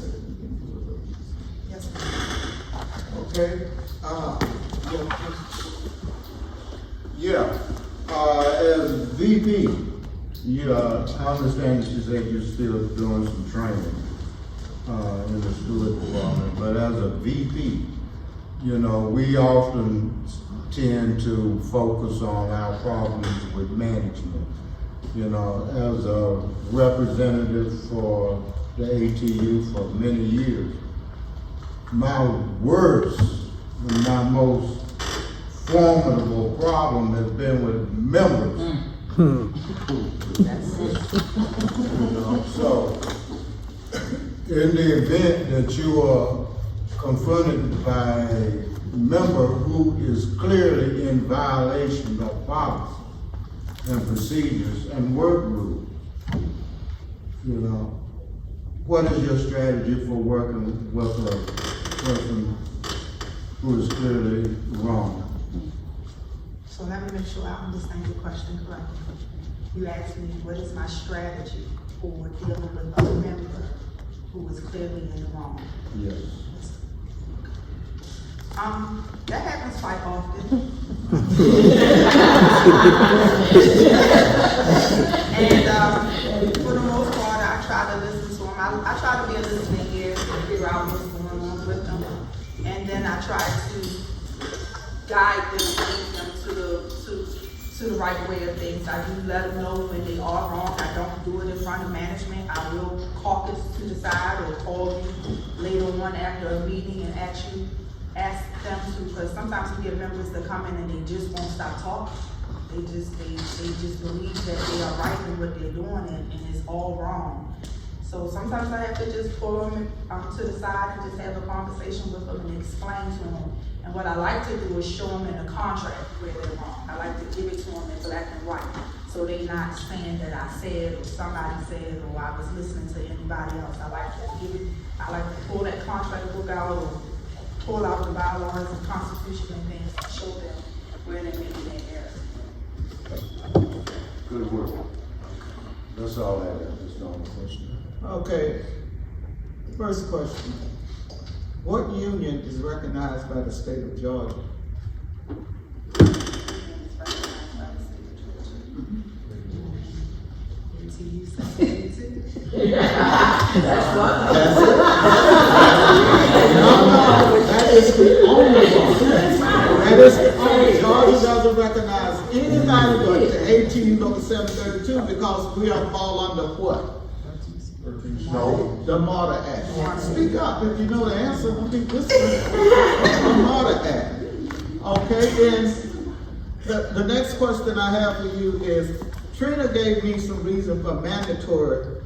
Yes, ma'am. Okay. As VP, I understand that you said you're still doing some training in the steward department, but as a VP, we often tend to focus on our problems with management. As a representative for the ATU for many years, my worst and my most formidable problem has been with members. So, in the event that you are confronted by a member who is clearly in violation of policy and procedures and work rules, you know, what is your strategy for working with a person who is clearly wrong? So let me make sure I understand your question correctly. You asked me, what is my strategy for dealing with a member who is clearly in the wrong? Yes. That happens quite often. And for the most part, I try to listen to them. I try to be a listening ear to figure out what's going on with them. And then I try to guide them, lead them to the right way of things. I do let them know when they are wrong. I don't do it in front of management. I will caucus to the side or call you later on after a meeting and ask them to, because sometimes we get members that come in and they just won't stop talking. They just believe that they are right in what they're doing and it's all wrong. So sometimes I have to just pull them to the side and just have a conversation with them and explain to them. And what I like to do is show them in a contract where they're wrong. I like to give it to them in black and white. So they're not saying that I said or somebody said or I was listening to anybody else. I like to pull that contract book out or pull out the bylaws and constitution and things and show them where they're making their errors. Good work. That's all I have. That's the only question. Okay, first question. What union is recognized by the state of Georgia? That is the only one. That is the only. Georgia doesn't recognize anybody but the ATU number 732 because we are fall under what? No. The Martyr Act. Speak up if you know the answer. I think this is the Martyr Act. Okay, and the next question I have for you is, Trina gave me some reason for mandatory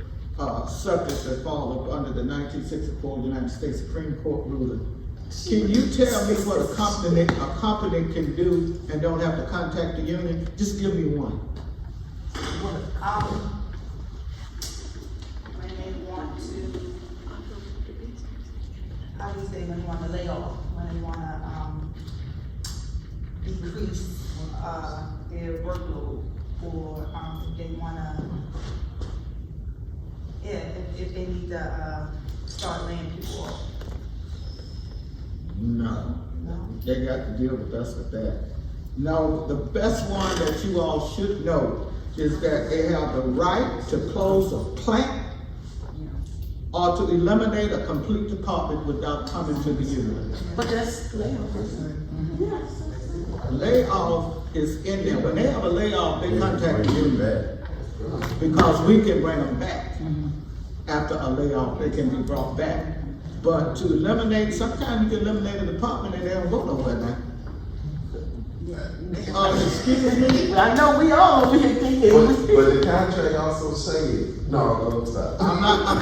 subjects that fall under the 1964 United States Supreme Court ruling. Can you tell me what a company can do and don't have to contact the union? Just give me one. When they want to, how do you say, when they want to lay off, when they want to decrease their workload, or if they want to, if they need to start laying people off. No, they got to deal with us with that. No, the best one that you all should know is that they have the right to close a plant or to eliminate a complete department without coming to the union. But that's layoff, isn't it? Layoff is in there. When they have a layoff, they contact the union because we can bring them back. After a layoff, they can be brought back. But to eliminate, sometimes you can eliminate a department and they don't go nowhere now. Excuse me? I know we all be thinking. But the contract also says, no, stop.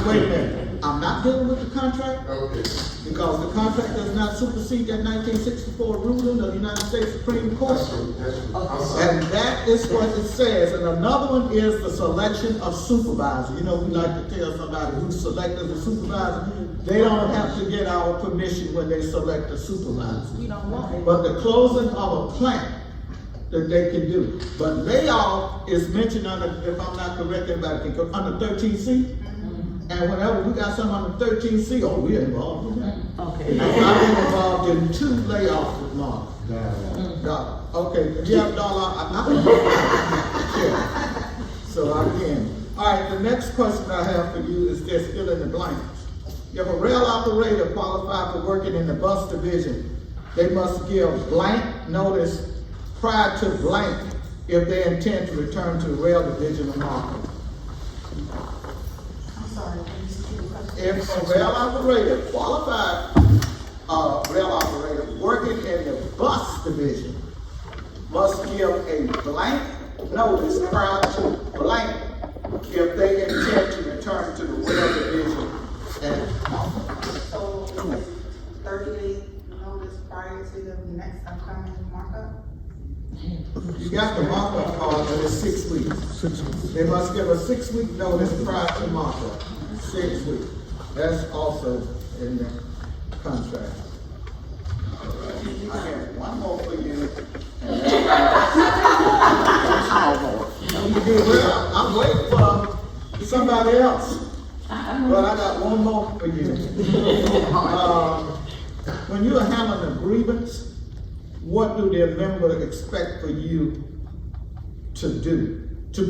Wait a minute. I'm not dealing with the contract. Okay. Because the contract does not supersede that 1964 ruling of the United States Supreme Court. That's true. I'm sorry. And that is what it says. And another one is the selection of supervisor. You know, we like to tell somebody who's selected as a supervisor, they don't have to get our permission when they select a supervisor. We don't want it. But the closing of a plant that they can do. But layoff is mentioned under, if I'm not correct, everybody can, under 13C. And whenever we got something under 13C, oh, we're involved in that. Okay. I've been involved in 2 layoffs with Mark. Okay, if you have $1, I'm not sure. So again, all right, the next question I have for you is just fill in the blanks. If a rail operator qualified for working in the bus division, they must give blank notice prior to blank if they intend to return to the rail division of market. I'm sorry, can you repeat the question? If a rail operator, qualified rail operator working in the bus division must give a blank notice prior to blank if they intend to return to the rail division. And So 30 days notice prior to see the next upcoming markup? You got the markup card, but it's 6 weeks. They must give a 6-week notice prior to markup. 6 weeks. That's also in the contract. I have one more for you. Well, I'm waiting for somebody else. But I got one more for you. When you are handling a grievance, what do the member expect for you to do to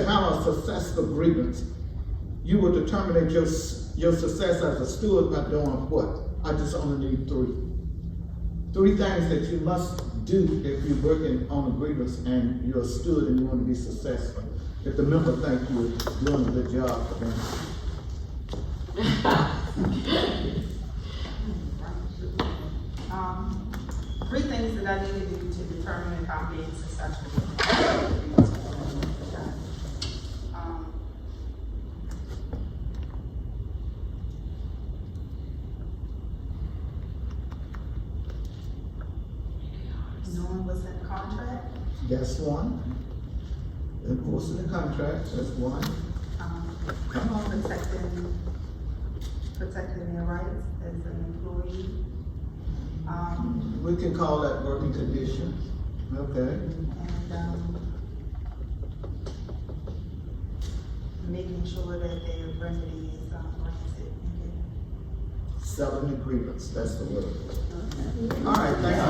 handle a successful grievance? You will determine that your success as a steward by doing what? I just only need 3. 3 things that you must do if you're working on a grievance and you're a steward and you want to be successful. If the member thinks you're doing a good job for them. 3 things that I need to do to determine if I'm being successful. Knowing what's in the contract. That's one. Enforcing the contract, that's one. Come on. Protecting their rights as an employee. We can call that working conditions. Okay. And making sure that their remedy is granted. Settling the grievance, that's the word. All right, thank you.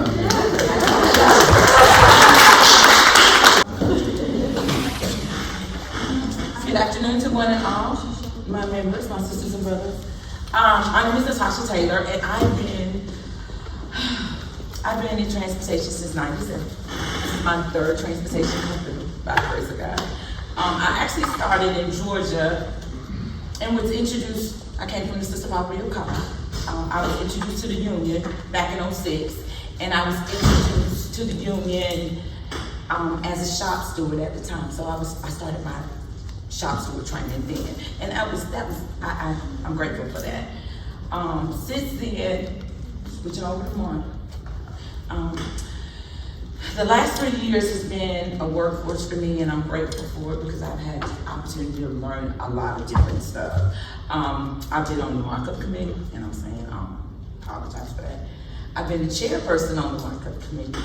Good afternoon to one and all, my members, my sisters and brothers. I'm Mrs. Tasha Taylor, and I've been in transportation since '97. This is my 3rd transportation company, by the grace of God. I actually started in Georgia and was introduced, I came from the Sister Poverty of College. I was introduced to the union back in '06, and I was introduced to the union as a shop steward at the time. So I started my shop steward training then, and I'm grateful for that. Since then, switching over to Mark, the last 3 years has been a workforce for me, and I'm grateful for it because I've had the opportunity to learn a lot of different stuff. I've been on the markup committee, and I'm saying apologize for that. I've been the chairperson on the markup committee.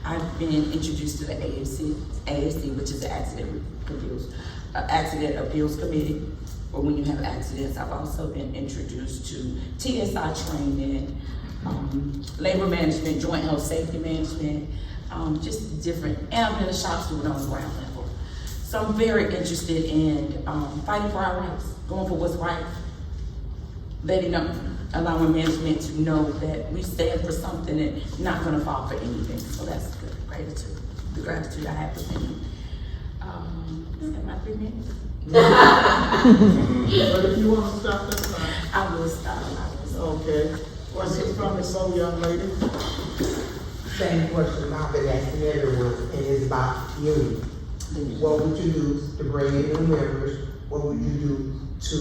I've been introduced to the AFC, which is the Accident Appeals Committee, or when you have accidents. I've also been introduced to TSI training, labor management, joint health safety management, just different, and I've been a shop steward on the ground level. So I'm very interested in fighting for our rights, going for what's right, allowing management to know that we stand for something and not gonna fall for anything. So that's the gratitude I have for them. Is that my 3 minutes? But if you want to stop, that's fine. I will stop. Okay. Questions from the slow young lady? Same question I've been asking everyone, and it's about union. What would you do to bring in new members? What would you do to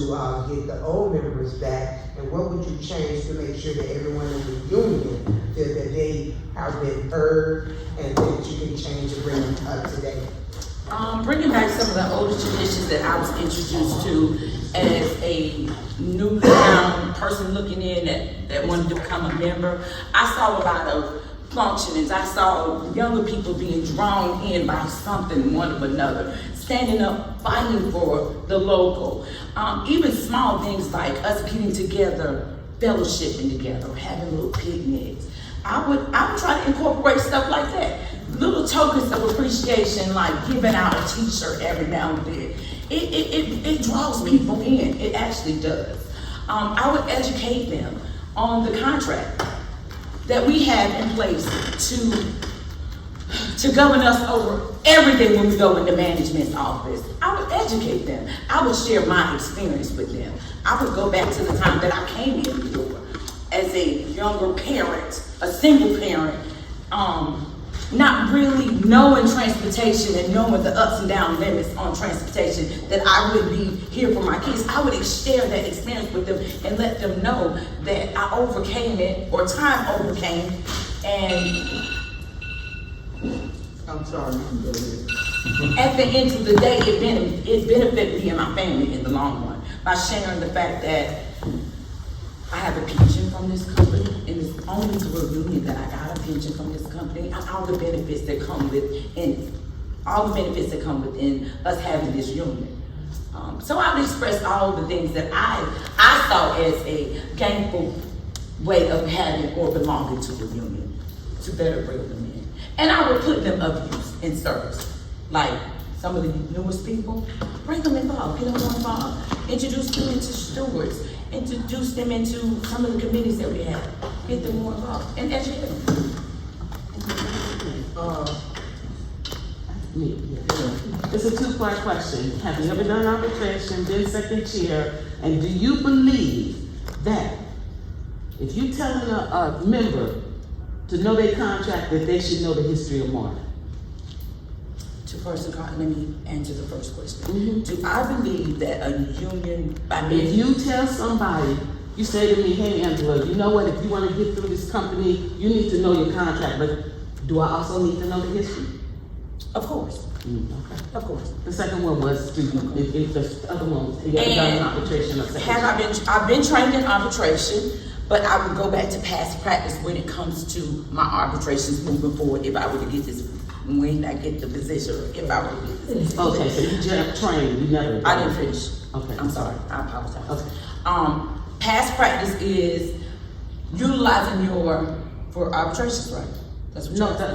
get the old members back? And what would you change to make sure that everyone in the union feel that they have been heard and that you can change and bring them up to date? Bringing back some of the older traditions that I was introduced to as a newfound person looking in that wanted to become a member. I saw a lot of functionings. I saw younger people being drawn in by something, one of another, standing up, fighting for the local. Even small things like us getting together, fellowshipping together, having little picnics. I would try to incorporate stuff like that. Little tokens of appreciation, like giving out a t-shirt every now and then. It draws people in, it actually does. I would educate them on the contract that we have in place to govern us over everything when we go into management's office. I would educate them. I would share my experience with them. I would go back to the time that I came in the door as a younger parent, a single parent, not really knowing transportation and knowing the ups and down limits on transportation, that I would be here for my kids. I would share that experience with them and let them know that I overcame it, or time overcame And I'm sorry, you can go ahead. at the end of the day, it benefited me and my family in the long run by sharing the fact that I have a pension from this company, and it's only through a union that I got a pension from this company, and all the benefits that come within us having this union. So I've expressed all the things that I saw as a gainful way of having or belonging to the union, to better bring them in. And I would put them of use in service. Like some of the newest people, bring them involved, get them more involved, introduce them into stewards, introduce them into some of the committees that we have, get them more involved, and educate them. It's a two-part question. Have you ever done arbitration, been second chair, and do you believe that if you telling a member to know their contract, that they should know the history of MARTA? Let me answer the first question. Do I believe that a union, if you tell somebody, you say to me, hey Angela, you know what, if you want to get through this company, you need to know your contract, but do I also need to know the history? Of course. Okay. Of course. The second one was, if the other one was, you ever done arbitration or second? I've been trained in arbitration, but I would go back to past practice when it comes to my arbitrations moving forward if I were to get this, when I get the position, if I were to get this position. Okay, so you just trained, you never done. I didn't finish. Okay. I'm sorry, I apologize. Okay. Past practice is utilizing for arbitrations, right? That's what I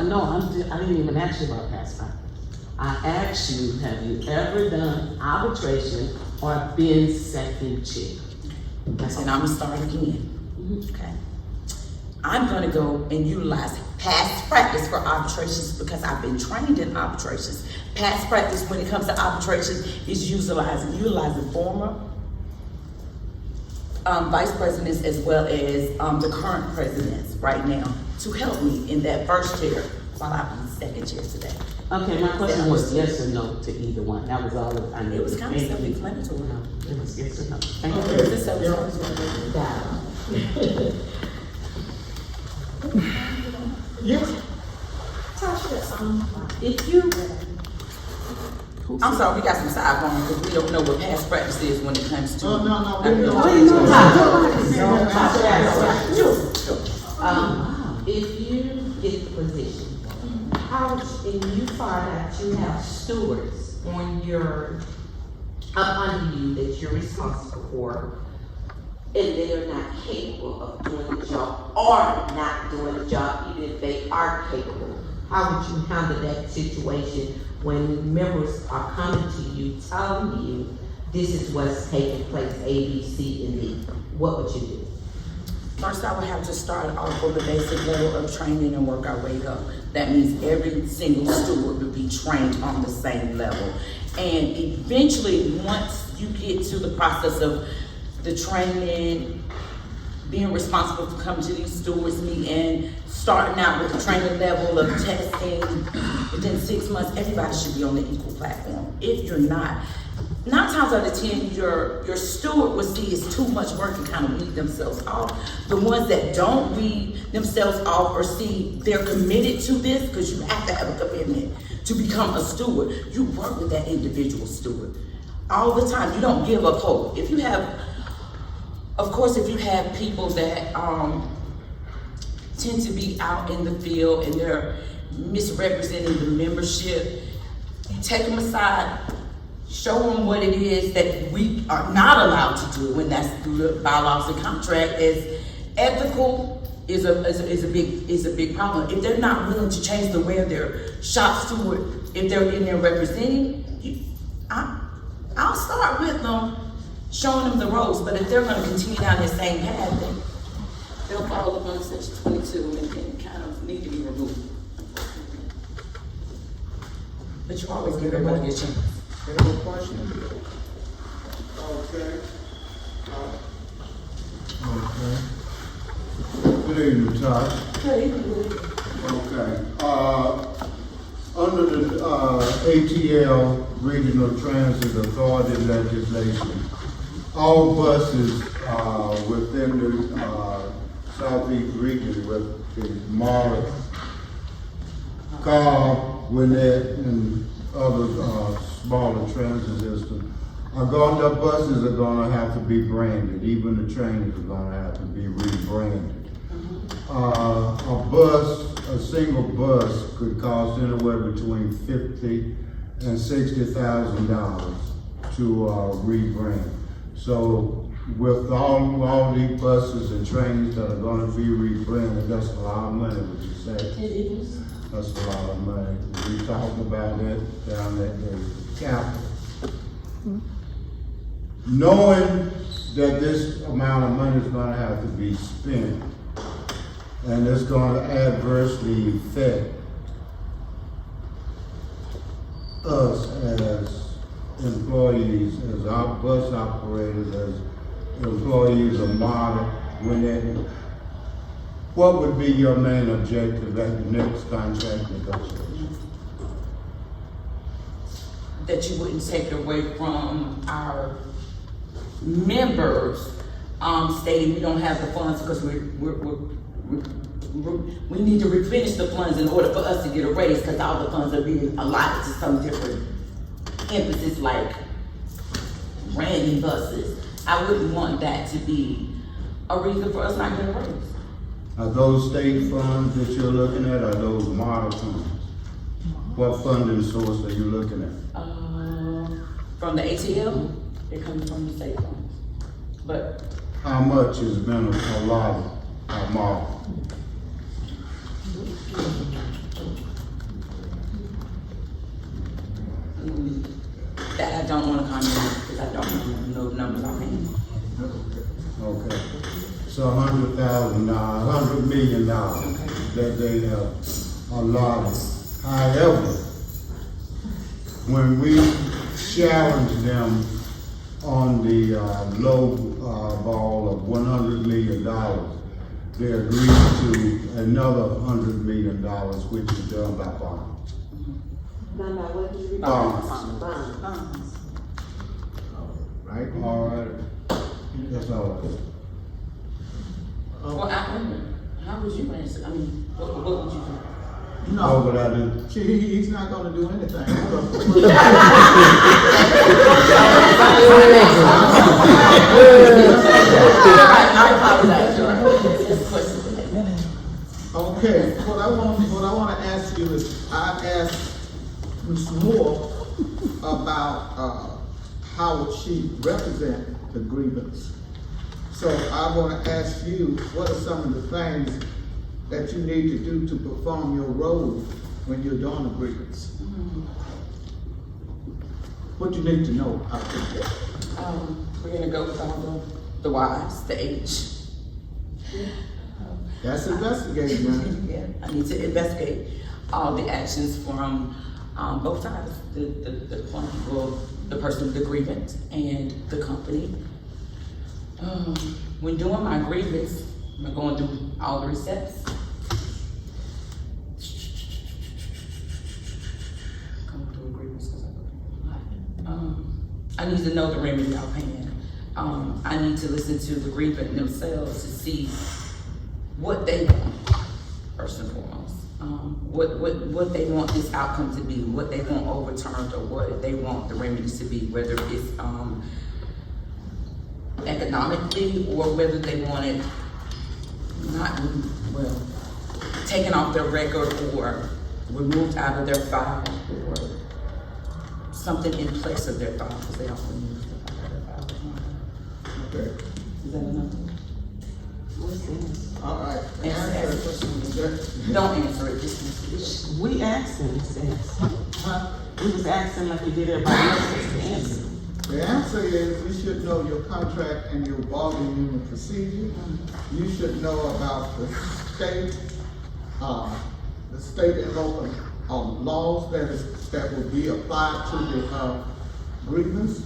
didn't even ask you about past practice. I asked you, have you ever done arbitration or been second chair? And I'm gonna start again. Okay. I'm gonna go and utilize past practice for arbitrations because I've been trained in arbitrations. Past practice when it comes to arbitrations is utilizing former vice presidents as well as the current presidents right now to help me in that first chair while I'm in second chair today. Okay, my question was yes or no to either one. That was all I knew. It was kind of self-explanatory. No, it was yes or no. Thank you. Okay, this Yes. Tasha, if you, I'm sorry, we got some sidebar because we don't know what past practice is when it comes to. If you get the position, and you find out you have stewards on under you that you're responsible for, and they are not capable of doing the job or not doing the job, even if they are capable, how would you handle that situation when members are coming to you telling you this is what's taking place, A, B, C, and D? What would you do? First, I would have to start off on the basic level of training and work our way up. That means every single steward would be trained on the same level. And eventually, once you get to the process of the training, being responsible for coming to these stewards meeting, starting out with the training level of testing, within 6 months, everybody should be on the equal platform. If you're not, 9 times out of 10, your steward will see it's too much work and kind of weed themselves off. The ones that don't weed themselves off or see they're committed to this, because you have to have a commitment to become a steward, you work with that individual steward all the time. You don't give up hope. If you have, of course, if you have people that tend to be out in the field and they're misrepresenting the membership, take them aside, show them what it is that we are not allowed to do, and that's through the bylaws and contract. As ethical is a big problem. If they're not willing to change the way of their shop steward, if they're in there representing, I'll start with them, showing them the ropes. But if they're going to continue down this same path, then they'll fall up on section 22 and kind of need to be removed. But you always give everybody a chance. Any more questions? Okay. Good evening, Todd. Good evening. Okay. Under the ATL Regional Transit Authority legislation, all buses within the Southeast region with the Morris, Carl, Gwinnett, and other smaller transit systems. The buses are gonna have to be branded, even the trains are gonna have to be rebranded. A single bus could cost anywhere between $50,000 and $60,000 to rebrand. So with all these buses and trains that are gonna be rebranded, that's a lot of money, would you say? It is. That's a lot of money. We talked about that down at the Capitol. Knowing that this amount of money is gonna have to be spent, and it's gonna adversely affect us as employees, as our bus operators, as employees of MARTA, what would be your main objective at the next contract negotiation? That you wouldn't take it away from our members, stating we don't have the funds because we need to replenish the funds in order for us to get a raise, because all the funds are being allotted to some different emphasis, like branding buses. I wouldn't want that to be a reason for us not getting a raise. Are those state funds that you're looking at, or are those model funds? What funding source are you looking at? From the ATU, it comes from the state funds. But How much has been allotted by model? that I don't want to comment on because I don't know the numbers offhand. Okay. So $100 million that they have allotted. However, when we challenged them on the low ball of $100 million, they agreed to another $100 million, which is done by bond. Bonds. Right? All right. That's all. Well, how would you answer? I mean, what would you do? No, but I didn't. He's not gonna do anything. Okay, what I want to ask you is, I asked Ms. Moore about how would she represent the grievance. So I want to ask you, what are some of the things that you need to do to perform your role when you're doing a grievance? What you need to know after that? We're gonna go with all the Y's, the H. That's investigating, man. Yeah, I need to investigate all the actions from both sides, the person with the grievance and the company. When doing my grievance, I'm going through all the steps. Going through a grievance because I go through a lot. I need to know the remedy y'all paying. I need to listen to the grievant themselves to see what they want, first and foremost. What they want this outcome to be, what they want overturned, or what they want the remedies to be, whether it's economically or whether they want it not, well, taken off their record or removed out of their file or something in place of their file, because they also remove stuff out of their file. Okay. Is that enough? All right. Answer the question. Don't answer it, just answer it. We asked him, he says. We was asking like you did everybody else to answer. The answer is, you should know your contract and your bargaining unit procedure. You should know about the state and local laws that will be applied to the grievance.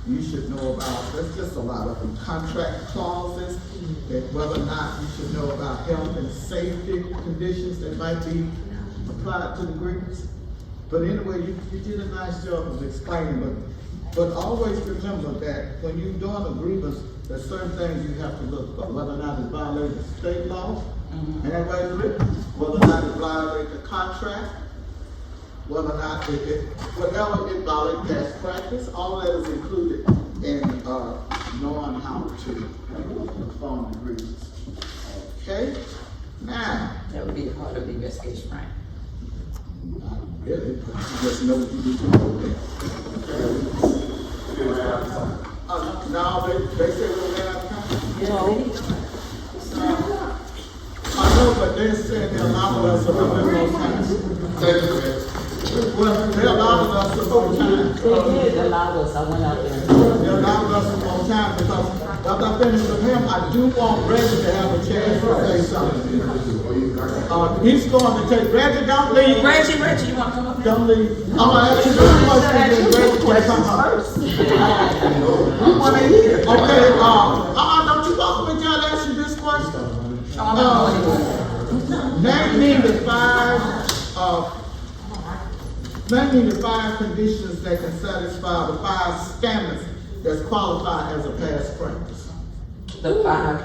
You should know about, there's just a lot of them, contract clauses, that whether or not you should know about health and safety conditions that might be applied to the grievance. But anyway, you did a nice job of explaining, but always remember that when you're doing a grievance, there's certain things you have to look for, whether or not it violates state law, and that way it's written, whether or not it violates the contract, whether or not whatever it violates past practice, all that is included in, knowing how to perform the grievance. Okay, now. That would be a part of the investigation, right? Not really, but you just know what you do to no, they say we'll get out of time. I know, but they said they allowed us a little bit more time. Well, they allowed us some more time. They did allow us, I went out there. They allowed us some more time because after I finish with him, I do want Reggie to have a chance to say something. He's going to take, Reggie, don't leave. Reggie, you want to come up here? Don't leave. I'm going to ask you this question, then Reggie can come up. We want to hear. Okay, don't you walk with y'all ask you this question? Name me the five conditions that can satisfy the 5 standards that's qualified as a past practice. The 5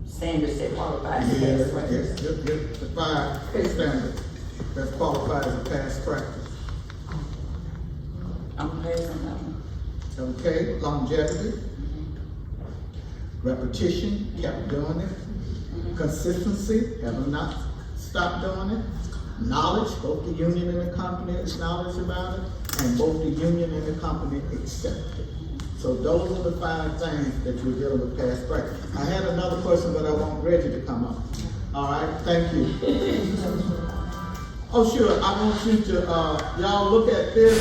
standards that qualify as a past practice. Yes, the 5 standards that's qualified as a past practice. I'm passing that one. Okay, longevity, repetition, kept doing it, consistency, have not stopped doing it, knowledge, both the union and the company acknowledge about it, and both the union and the company accept it. So those are the 5 things that you're dealing with past practice. I had another question, but I want Reggie to come up. All right, thank you. Oh, sure, I want you to, y'all look at this.